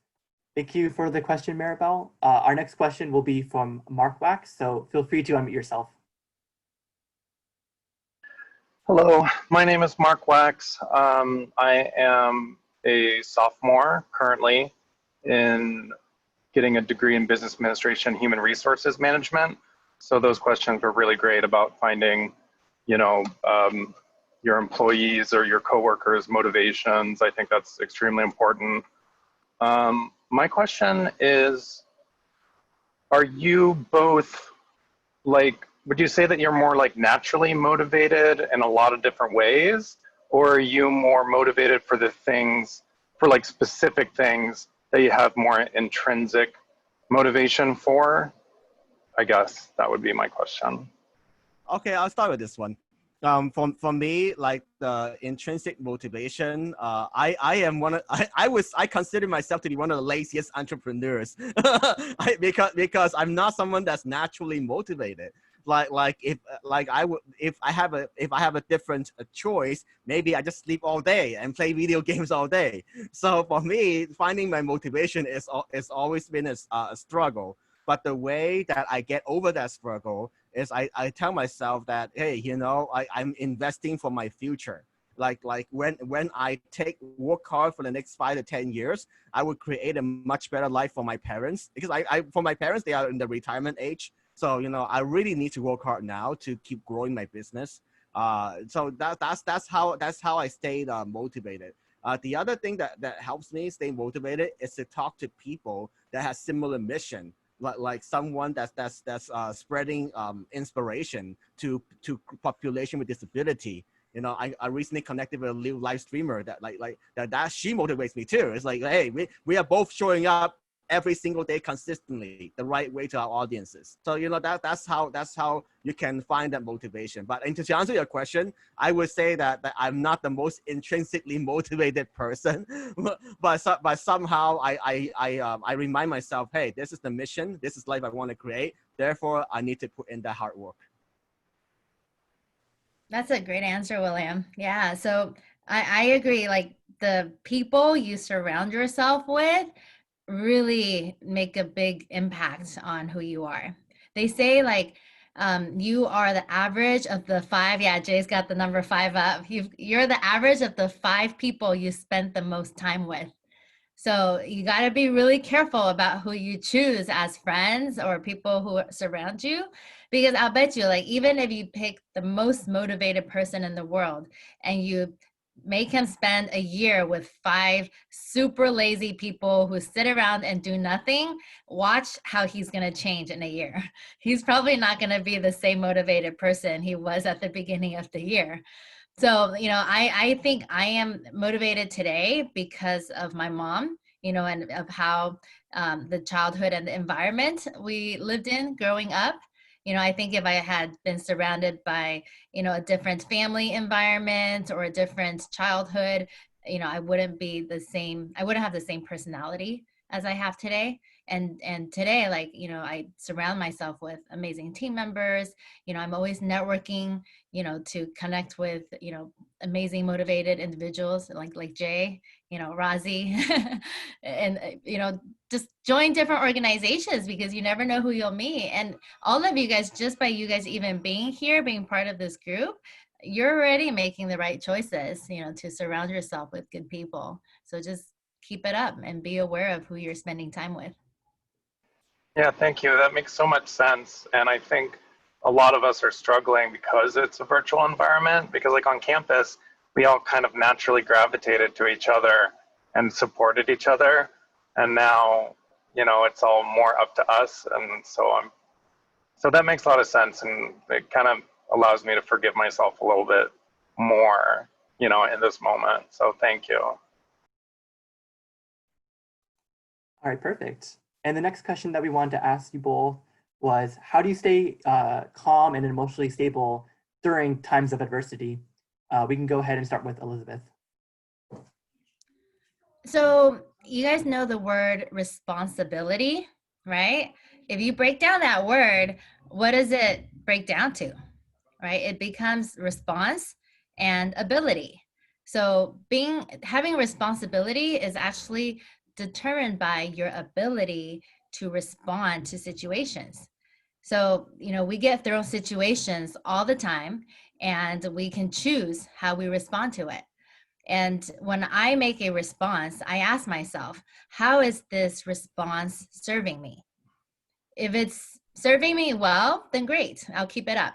Thank you for the question, Maribel. Our next question will be from Mark Wax, so feel free to unmute yourself. Hello, my name is Mark Wax. I am a sophomore currently in getting a degree in business administration, human resources management. So those questions were really great about finding, you know, your employees or your coworkers' motivations. I think that's extremely important. My question is, are you both like, would you say that you're more like naturally motivated in a lot of different ways? Or are you more motivated for the things, for like specific things that you have more intrinsic motivation for? I guess that would be my question. Okay, I'll start with this one. For me, like the intrinsic motivation, I consider myself to be one of the laziest entrepreneurs because I'm not someone that's naturally motivated. If I have a different choice, maybe I just sleep all day and play video games all day. So for me, finding my motivation is always been a struggle. But the way that I get over that struggle is I tell myself that, hey, you know, I'm investing for my future. Like when I work hard for the next 5 to 10 years, I would create a much better life for my parents, because for my parents, they are in the retirement age. So, you know, I really need to work hard now to keep growing my business. So that's how I stayed motivated. The other thing that helps me stay motivated is to talk to people that have similar mission. Like someone that's spreading inspiration to population with disability. You know, I recently connected with a new live streamer that that she motivates me too. It's like, hey, we are both showing up every single day consistently the right way to our audiences. So, you know, that's how you can find that motivation. But to answer your question, I would say that I'm not the most intrinsically motivated person, but somehow I remind myself, hey, this is the mission, this is life I want to create, therefore I need to put in that hard work. That's a great answer, William. Yeah, so I agree. Like the people you surround yourself with really make a big impact on who you are. They say like you are the average of the 5. Yeah, Jay's got the number 5 up. You're the average of the 5 people you spent the most time with. So you got to be really careful about who you choose as friends or people who surround you, because I'll bet you, like, even if you pick the most motivated person in the world and you make him spend a year with 5 super lazy people who sit around and do nothing, watch how he's going to change in a year. He's probably not going to be the same motivated person he was at the beginning of the year. So, I think I am motivated today because of my mom, and of how the childhood and the environment we lived in growing up. I think if I had been surrounded by, a different family environment or a different childhood, I wouldn't be the same. I wouldn't have the same personality as I have today. And today, like, I surround myself with amazing team members. I'm always networking, to connect with, amazing motivated individuals like Jay, Razi, and, just join different organizations because you never know who you'll meet. And all of you guys, just by you guys even being here, being part of this group, you're already making the right choices, to surround yourself with good people. So just keep it up and be aware of who you're spending time with. Yeah, thank you. That makes so much sense. And I think a lot of us are struggling because it's a virtual environment, because like on campus, we all kind of naturally gravitated to each other and supported each other. And now, it's all more up to us. And so that makes a lot of sense. And it kind of allows me to forgive myself a little bit more, in this moment. So thank you. All right, perfect. And the next question that we wanted to ask you both was, how do you stay calm and emotionally stable during times of adversity? We can go ahead and start with Elizabeth. So you guys know the word responsibility, right? If you break down that word, what does it break down to, right? It becomes response and ability. So having responsibility is actually determined by your ability to respond to situations. So, we get thrown situations all the time and we can choose how we respond to it. And when I make a response, I ask myself, how is this response serving me? If it's serving me well, then great, I'll keep it up.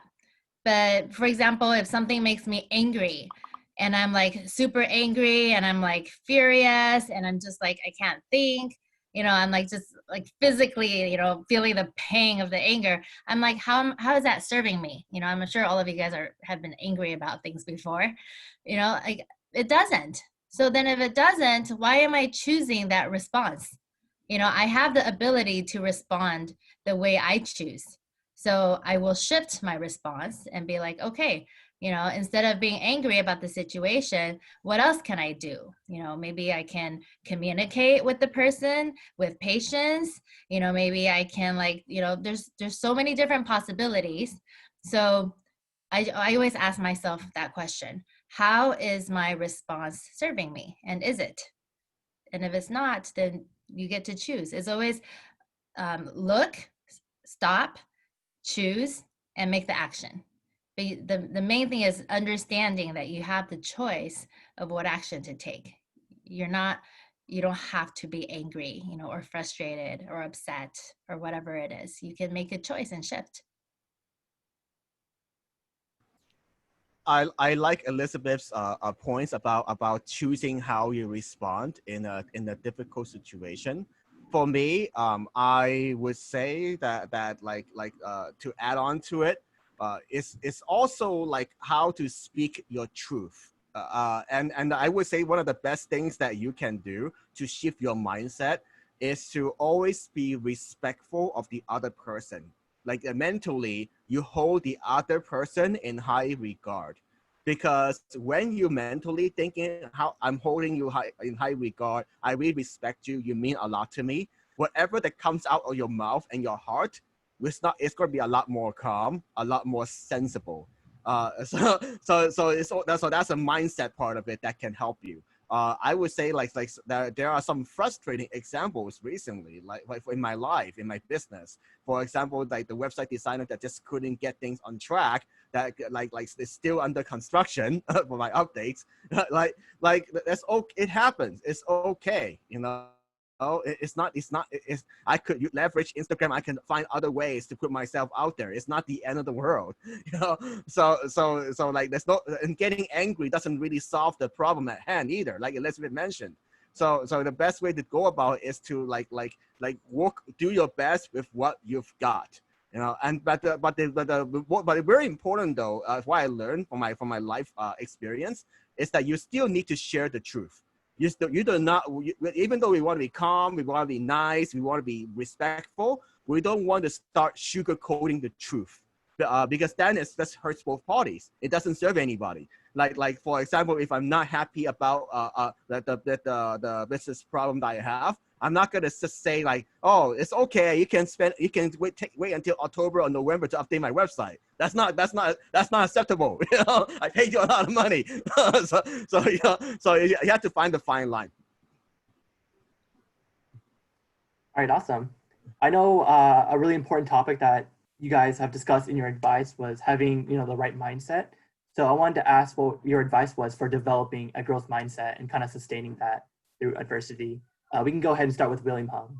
But for example, if something makes me angry and I'm like super angry and I'm like furious and I'm just like, I can't think, I'm like just like physically, feeling the pang of the anger. I'm like, how is that serving me? I'm sure all of you guys have been angry about things before, like it doesn't. So then if it doesn't, why am I choosing that response? I have the ability to respond the way I choose. So I will shift my response and be like, okay, instead of being angry about the situation, what else can I do? Maybe I can communicate with the person with patience. Maybe I can there's so many different possibilities. So I always ask myself that question. How is my response serving me? And is it? And if it's not, then you get to choose. It's always look, stop, choose, and make the action. But the main thing is understanding that you have the choice of what action to take. You don't have to be angry, or frustrated or upset or whatever it is. You can make a choice and shift. I like Elizabeth's points about choosing how you respond in a difficult situation. For me, I would say that to add on to it, it's also like how to speak your truth. And I would say one of the best things that you can do to shift your mindset is to always be respectful of the other person. Like mentally, you hold the other person in high regard, because when you mentally thinking how I'm holding you in high regard, I really respect you, you mean a lot to me. Whatever that comes out of your mouth and your heart, it's going to be a lot more calm, a lot more sensible. So that's a mindset part of it that can help you. I would say there are some frustrating examples recently, like in my life, in my business. For example, like the website designer that just couldn't get things on track, that like is still under construction for my updates. like that's okay. It happens. It's okay. You know. I could leverage Instagram. I can find other ways to put myself out there. It's not the end of the world, you know. So like there's no, and getting angry doesn't really solve the problem at hand either, like Elizabeth mentioned. So the best way to go about it is to do your best with what you've got, you know. And but very important though, what I learned from my life experience is that you still need to share the truth. You do not, even though we want to be calm, we want to be nice, we want to be respectful, we don't want to start sugarcoating the truth, because then it just hurts both parties. It doesn't serve anybody. Like for example, if I'm not happy about the business problem that I have, I'm not gonna just say like, oh, it's okay. You can wait until October or November to update my website. That's not acceptable. You know, I paid you a lot of money. so you have to find the fine line. All right, awesome. I know a really important topic that you guys have discussed in your advice was having, you know, the right mindset. So I wanted to ask what your advice was for developing a growth mindset and kind of sustaining that through adversity. We can go ahead and start with William Hung.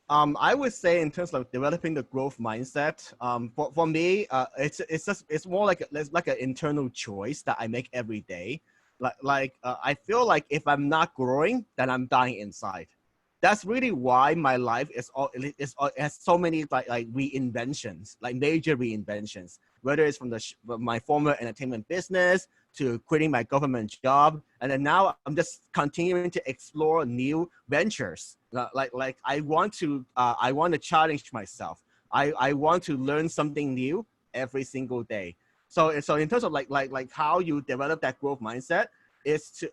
I would say in terms of developing the growth mindset, for me, it's more like an internal choice that I make every day. I feel like if I'm not growing, then I'm dying inside. That's really why my life it has so many like reinventions, like major reinventions, whether it's from my former entertainment business to quitting my government job, and then now I'm just continuing to explore new ventures. Like I want to challenge myself. I want to learn something new every single day. So in terms of like how you develop that growth mindset is to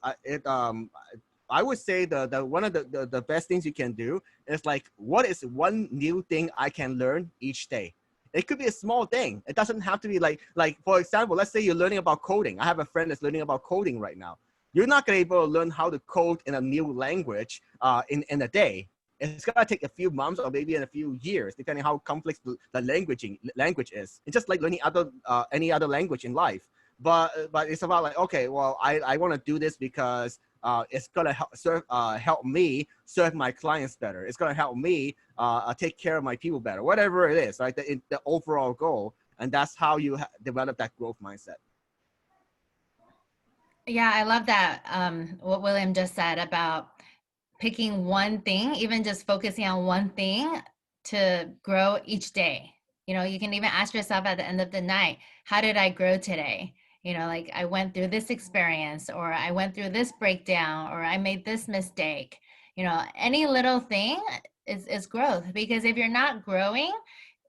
I would say the one of the best things you can do is like, what is one new thing I can learn each day? It could be a small thing. It doesn't have to be like for example, let's say you're learning about coding. I have a friend that's learning about coding right now. You're not gonna be able to learn how to code in a new language in a day. It's gonna take a few months or maybe in a few years, depending how complex the language is. It's just like learning any other language in life. But it's about like, okay, well, I want to do this because it's gonna help me serve my clients better. It's gonna help me take care of my people better. Whatever it is, right? The overall goal, and that's how you develop that growth mindset. Yeah, I love that. What William just said about picking one thing, even just focusing on one thing to grow each day. You know, you can even ask yourself at the end of the night, how did I grow today? You know, like I went through this experience, or I went through this breakdown, or I made this mistake. You know, any little thing is growth, because if you're not growing,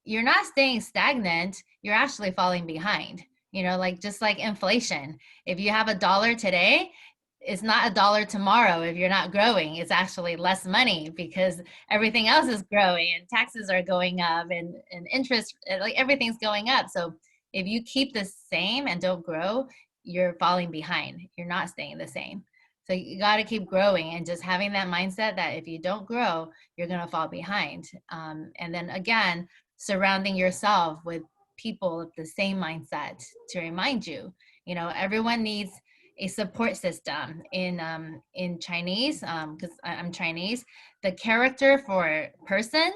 you're not staying stagnant, you're actually falling behind. You know, like just like inflation. If you have $1 today, it's not $1 tomorrow. If you're not growing, it's actually less money because everything else is growing and taxes are going up and interest, like everything's going up. So if you keep the same and don't grow, you're falling behind. You're not staying the same. So you got to keep growing and just having that mindset that if you don't grow, you're going to fall behind. And then again, surrounding yourself with people with the same mindset to remind you, you know, everyone needs a support system. In Chinese, because I'm Chinese, the character for person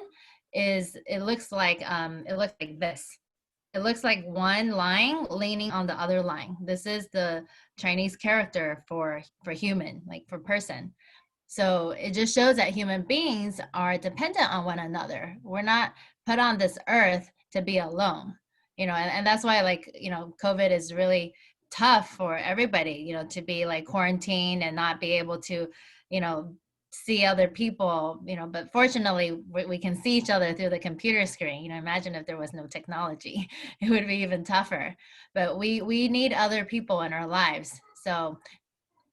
is, it looks like this. It looks like one line leaning on the other line. This is the Chinese character for human, like for person. So it just shows that human beings are dependent on one another. We're not put on this earth to be alone, you know, and that's why, like, you know, COVID is really tough for everybody, you know, to be like quarantined and not be able to, you know, see other people, you know, but fortunately we can see each other through the computer screen. You know, imagine if there was no technology, it would be even tougher. But we need other people in our lives. So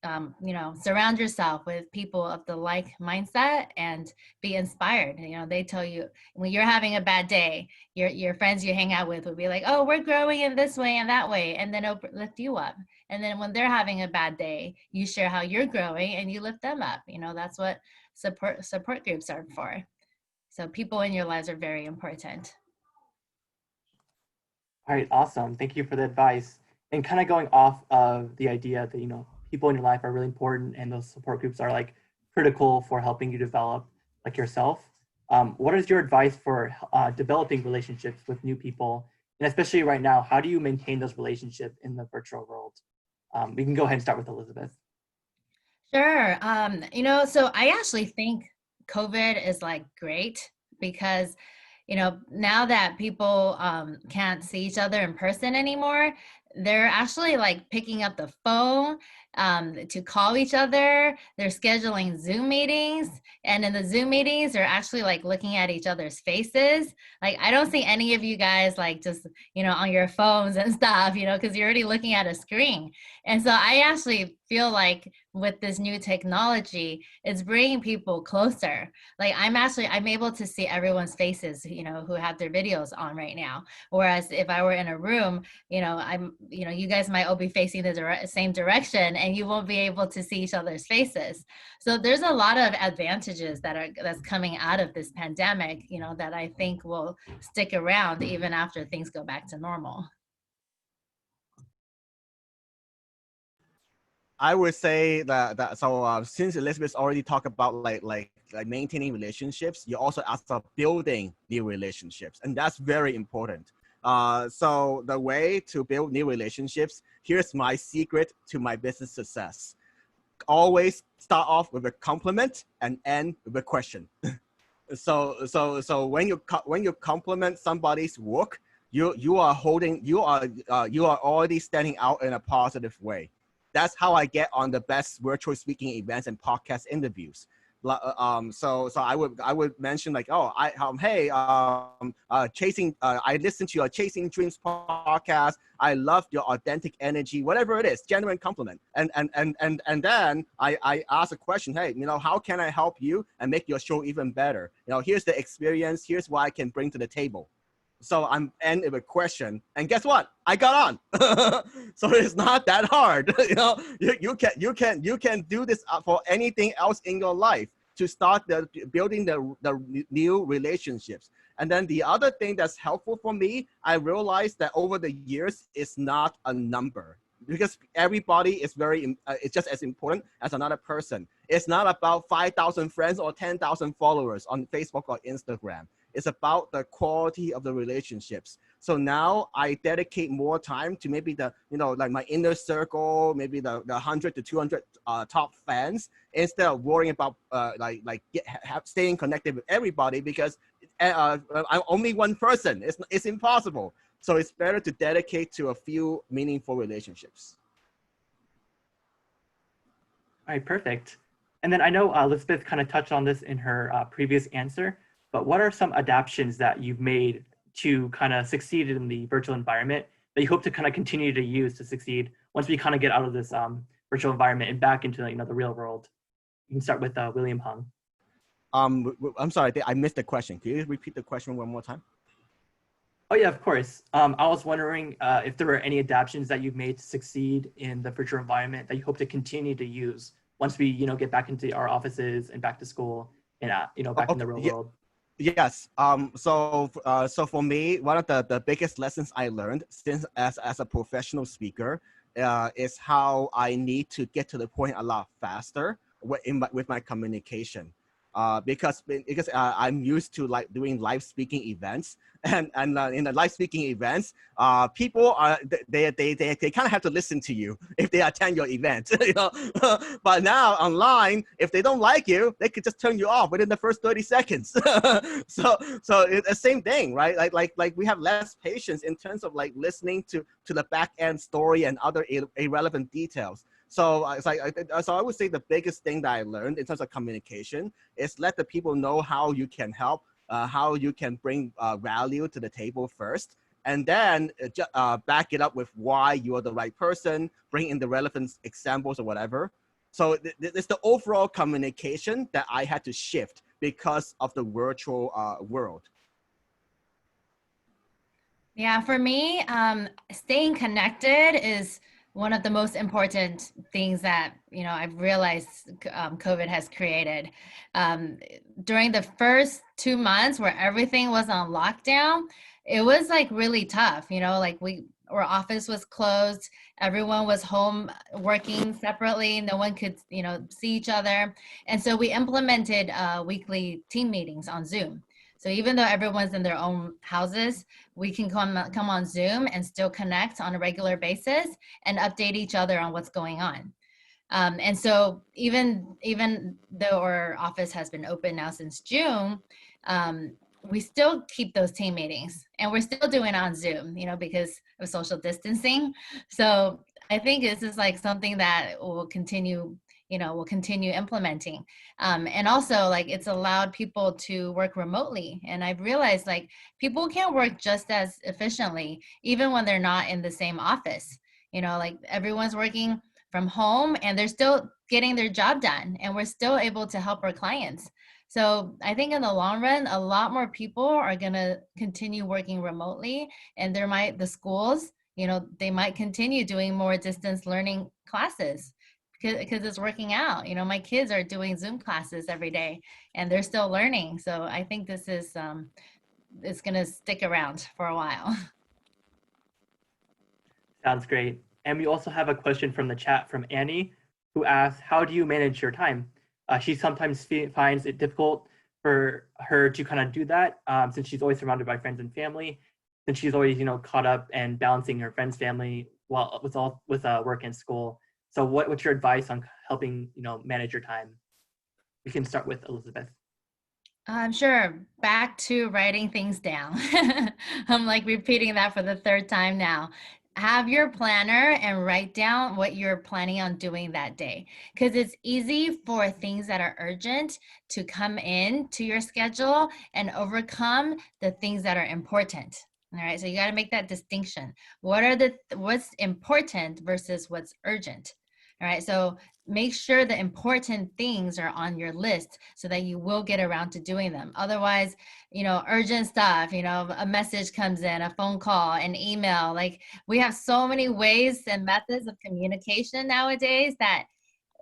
you know, surround yourself with people of the like mindset and be inspired. You know, they tell you when you're having a bad day, your friends you hang out with will be like, oh, we're growing in this way and that way, and then it'll lift you up. And then when they're having a bad day, you share how you're growing and you lift them up. You know, that's what support groups are for. So people in your lives are very important. All right, awesome. Thank you for the advice. And kind of going off of the idea that, you know, people in your life are really important and those support groups are like critical for helping you develop like yourself. What is your advice for developing relationships with new people? And especially right now, how do you maintain those relationships in the virtual world? We can go ahead and start with Elizabeth. Sure. You know, so I actually think COVID is like great because, you know, now that people can't see each other in person anymore, they're actually like picking up the phone to call each other. They're scheduling Zoom meetings, and in the Zoom meetings, they're actually like looking at each other's faces. Like, I don't see any of you guys like just, you know, on your phones and stuff, you know, because you're already looking at a screen. And so I actually feel like with this new technology, it's bringing people closer. Like I'm able to see everyone's faces, you know, who have their videos on right now. Whereas if I were in a room, you know, you guys might all be facing the same direction and you won't be able to see each other's faces. So there's a lot of advantages that's coming out of this pandemic, you know, that I think will stick around even after things go back to normal. I would say that so since Elizabeth already talked about like maintaining relationships, you also asked about building new relationships, and that's very important. So the way to build new relationships, here's my secret to my business success. Always start off with a compliment and end with a question. So when you compliment somebody's work, you are already standing out in a positive way. That's how I get on the best virtual speaking events and podcast interviews. So I would mention like, oh, I listened to your Chasing Dreams podcast. I love your authentic energy, whatever it is, genuine compliment. And then I ask a question, hey, you know, how can I help you and make your show even better? You know, here's the experience, here's what I can bring to the table. So I'm end with a question, and guess what? I got on. So it's not that hard. You know, you can do this for anything else in your life to start building the new relationships. And then the other thing that's helpful for me, I realized that over the years, it's not a number, because everybody is it's just as important as another person. It's not about 5,000 friends or 10,000 followers on Facebook or Instagram. It's about the quality of the relationships. So now I dedicate more time to maybe like my inner circle, maybe the 100 to 200 top fans, instead of worrying about staying connected with everybody, because I'm only one person. It's impossible. So it's better to dedicate to a few meaningful relationships. All right, perfect. And then I know Elizabeth kind of touched on this in her previous answer, but what are some adaptations that you've made to kind of succeed in the virtual environment that you hope to kind of continue to use to succeed once we kind of get out of this virtual environment and back into the real world? You can start with William Hung. I'm sorry, I missed the question. Can you repeat the question one more time? Oh yeah, of course. I was wondering if there were any adaptations that you've made to succeed in the virtual environment that you hope to continue to use once we get back into our offices and back to school and back in the real world. Yes. So for me, one of the biggest lessons I learned since as a professional speaker is how I need to get to the point a lot faster with my communication. Because I'm used to like doing live speaking events, and in the live speaking events, people they kind of have to listen to you if they attend your event, you know. But now online, if they don't like you, they could just turn you off within the first 30 seconds. So it's the same thing, right? Like we have less patience in terms of like listening to the back end story and other irrelevant details. So I would say the biggest thing that I learned in terms of communication is let the people know how you can help, how you can bring value to the table first, and then back it up with why you are the right person, bring in the relevant examples or whatever. So it's the overall communication that I had to shift because of the virtual world. Yeah, for me, staying connected is one of the most important things that, you know, I've realized COVID has created. During the first 2 months where everything was on lockdown, it was like really tough, you know, like our office was closed, everyone was home working separately, no one could, you know, see each other. And so we implemented weekly team meetings on Zoom. So even though everyone's in their own houses, we can come on Zoom and still connect on a regular basis and update each other on what's going on. And so even though our office has been open now since June, we still keep those team meetings, and we're still doing it on Zoom, you know, because of social distancing. So I think this is like something that will continue, you know, we'll continue implementing. And also, like, it's allowed people to work remotely. And I've realized, like, people can work just as efficiently, even when they're not in the same office. You know, like, everyone's working from home and they're still getting their job done, and we're still able to help our clients. So I think in the long run, a lot more people are going to continue working remotely, and the schools, you know, they might continue doing more distance learning classes because it's working out. You know, my kids are doing Zoom classes every day and they're still learning. So I think this is, it's going to stick around for a while. Sounds great. And we also have a question from the chat from Annie, who asks, how do you manage your time? She sometimes finds it difficult for her to kind of do that since she's always surrounded by friends and family, since she's always, you know, caught up and balancing her friends' family while with work and school. So what's your advice on helping, you know, manage your time? We can start with Elizabeth. Sure. Back to writing things down. I'm like repeating that for the third time now. Have your planner and write down what you're planning on doing that day, because it's easy for things that are urgent to come in to your schedule and overcome the things that are important. All right, so you got to make that distinction. What's important versus what's urgent? All right, so make sure the important things are on your list so that you will get around to doing them. Otherwise, you know, urgent stuff, you know, a message comes in, a phone call, an email, like we have so many ways and methods of communication nowadays that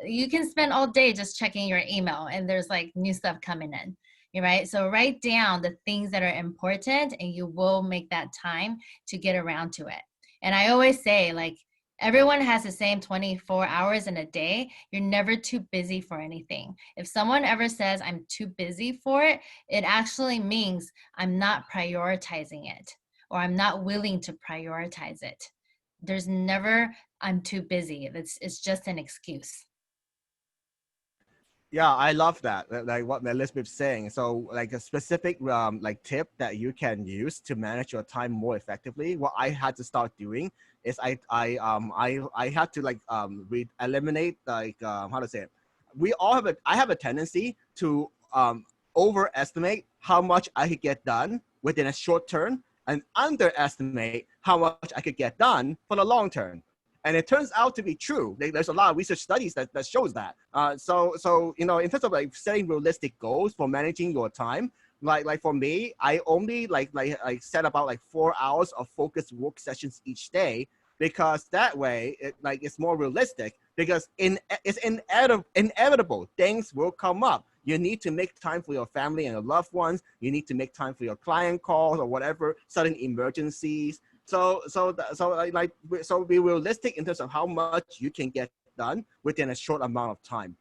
you can spend all day just checking your email and there's like new stuff coming in. Right? So write down the things that are important and you will make that time to get around to it. And I always say, like, everyone has the same 24 hours in a day. You're never too busy for anything. If someone ever says I'm too busy for it, it actually means I'm not prioritizing it or I'm not willing to prioritize it. There's never I'm too busy. It's just an excuse. Yeah, I love that. Like what Elizabeth's saying. So like a specific like tip that you can use to manage your time more effectively. What I had to start doing is I had to like eliminate like how to say it. I have a tendency to overestimate how much I could get done within a short term and underestimate how much I could get done for the long term. And it turns out to be true. There's a lot of research studies that shows that. So you know, in terms of like setting realistic goals for managing your time, like for me, I only like set about like 4 hours of focused work sessions each day, because that way it's more realistic, because it's inevitable. Things will come up. You need to make time for your family and your loved ones. You need to make time for your client calls or whatever, sudden emergencies. So be realistic in terms of how much you can get done within a short amount of time.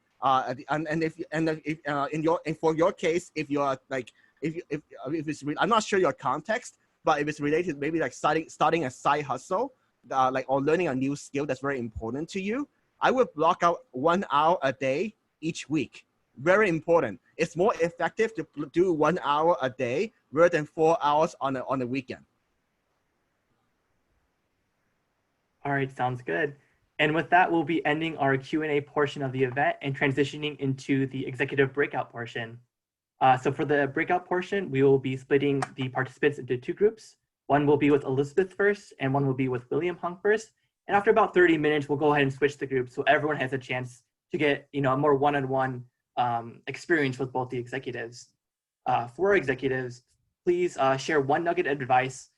For your case, if you're like, if it's, I'm not sure your context, but if it's related, maybe like starting a side hustle, or learning a new skill that's very important to you, I would block out 1 hour a day each week. Very important. It's more effective to do 1 hour a day rather than 4 hours on a weekend. All right, sounds good. And with that, we'll be ending our Q&A portion of the event and transitioning into the executive breakout portion. So for the breakout portion, we will be splitting the participants into 2 groups. One will be with Elizabeth first, and one will be with William Hung first. And after about 30 minutes, we'll go ahead and switch the groups so everyone has a chance to get a more one-on-one experience with both the executives. For our executives, please share one nugget of advice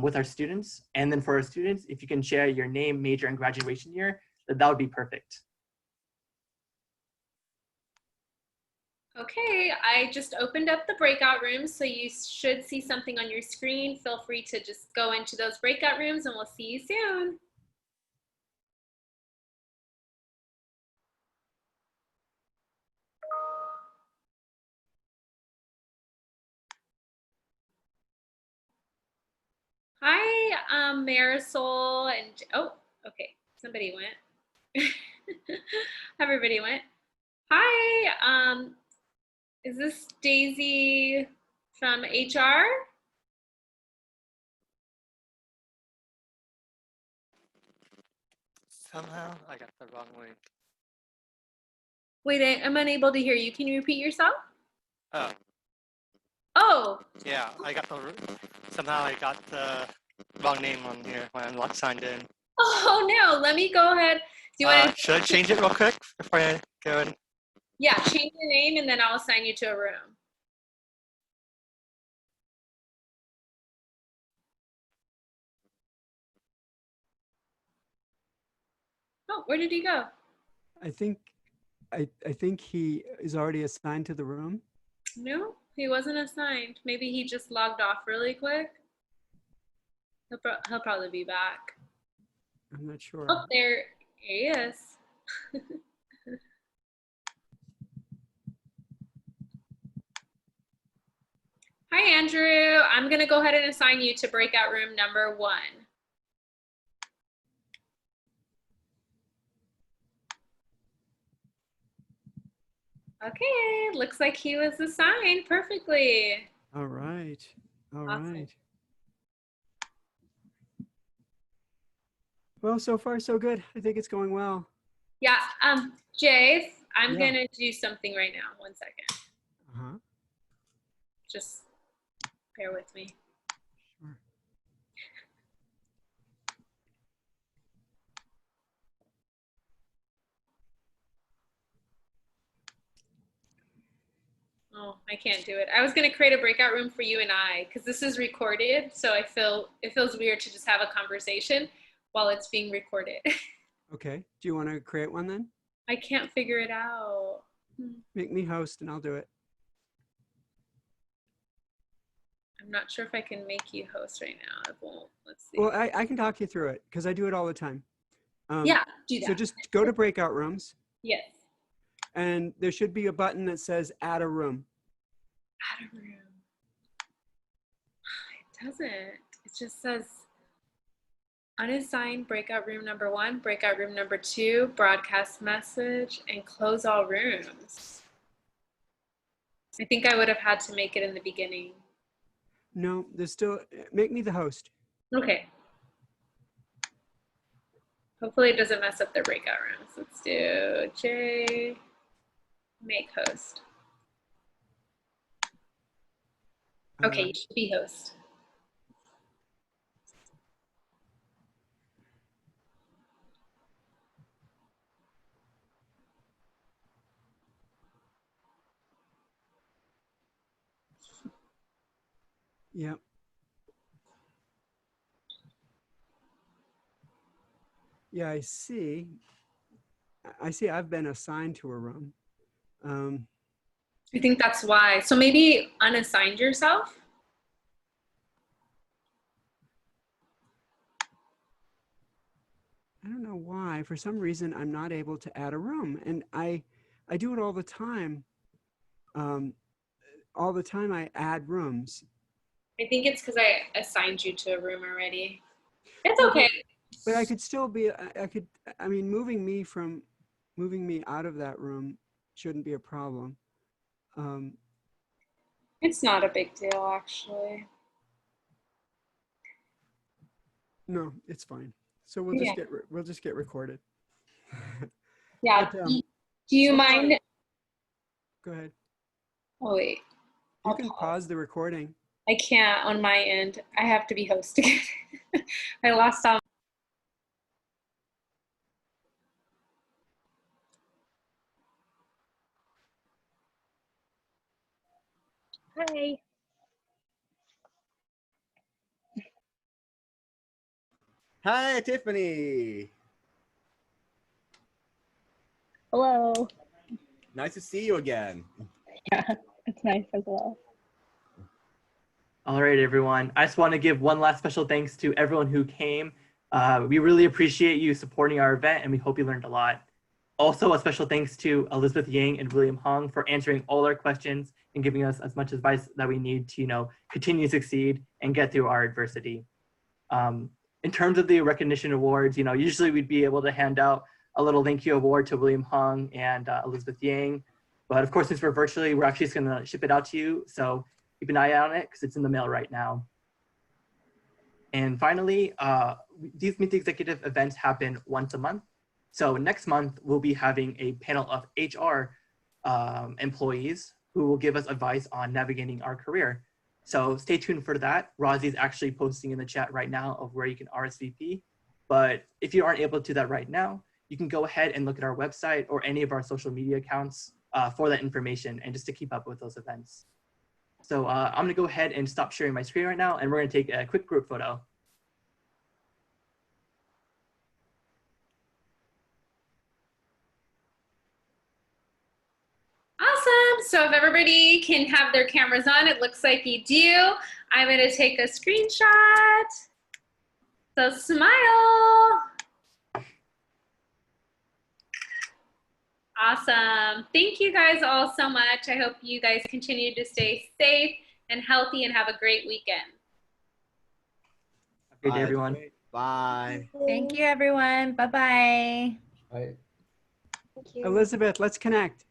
with our students. And then for our students, if you can share your name, major, and graduation year, that would be perfect. Okay, I just opened up the breakout rooms, so you should see something on your screen. Feel free to just go into those breakout rooms and we'll see you soon. Hi, Marisol and, oh, okay, somebody went. Everybody went. Hi, is this Daisy from HR? Somehow I got the wrong link. Wait, I'm unable to hear you. Can you repeat yourself? Oh, Oh, yeah, somehow I got the wrong name on here when I'm signed in. oh no, let me go ahead. Do you want to? Should I change it real quick before I go in? Yeah, change your name and then I'll assign you to a room. Oh, where did he go? I think he is already assigned to the room. No, he wasn't assigned. Maybe he just logged off really quick. He'll probably be back. I'm not sure. Oh, there he is. Hi, Andrew. I'm going to go ahead and assign you to breakout room number 1. Okay, looks like he was assigned perfectly. All right. All Awesome. right. Well, so far so good. I think it's going well. Yeah, Jay, I'm Yeah. going to do something right now. 1 second. Uh-huh. Just bear with me. Sure. Oh, I can't do it. I was going to create a breakout room for you and I, because this is recorded. So it feels weird to just have a conversation while it's being recorded. Okay. Do you want to create one then? I can't figure it out. Make me host and I'll do it. I'm not sure if I can make you host right now. It won't. Let's see. Well, I can talk you through it because I do it all the time. Yeah, do that. So just go to breakout rooms. Yes. And there should be a button that says add a room. Add a room. It doesn't. It just says unassigned breakout room number 1, breakout room number 2, broadcast message, and close all rooms. I think I would have had to make it in the beginning. No, there's still, make me the host. Okay. Hopefully it doesn't mess up their breakout rooms. Let's do J, make host. Okay, you should be host. Yep. Yeah, I see. I've been assigned to a room. I think that's why. So maybe unassigned yourself. I don't know why. For some reason, I'm not able to add a room. And I do it all the time. All the time I add rooms. I think it's because I assigned you to a room already. It's okay. But I could still be, I mean, moving me out of that room shouldn't be a problem. It's not a big deal, actually. No, it's fine. So we'll just get recorded. Yeah. But, do you mind? Go ahead. Oh, wait. You can pause the recording. I can't on my end. I have to be host again. I lost all. Hi. Hi, Tiffany. Hello. Nice to see you again. Yeah, it's nice as well. All right, everyone. I just want to give one last special thanks to everyone who came. We really appreciate you supporting our event, and we hope you learned a lot. Also, a special thanks to Elizabeth Yang and William Hung for answering all our questions and giving us as much advice that we need to, continue to succeed and get through our adversity. In terms of the recognition awards, usually we'd be able to hand out a little thank you award to William Hung and Elizabeth Yang. But of course, since we're virtually, we're actually just gonna ship it out to you. So keep an eye on it because it's in the mail right now. And finally, these Meet the Executive events happen once a month. So next month, we'll be having a panel of HR employees who will give us advice on navigating our career. So stay tuned for that. Rozzy is actually posting in the chat right now of where you can RSVP. But if you aren't able to do that right now, you can go ahead and look at our website or any of our social media accounts for that information and just to keep up with those events. So I'm gonna go ahead and stop sharing my screen right now, and we're gonna take a quick group photo. Awesome. So if everybody can have their cameras on, it looks like you do. I'm going to take a screenshot. So smile. Awesome. Thank you guys all so much. I hope you guys continue to stay safe and healthy and have a great weekend. Have a good day, everyone. Bye. Thank you, everyone. Bye-bye. Bye. Thank you. Elizabeth, let's connect.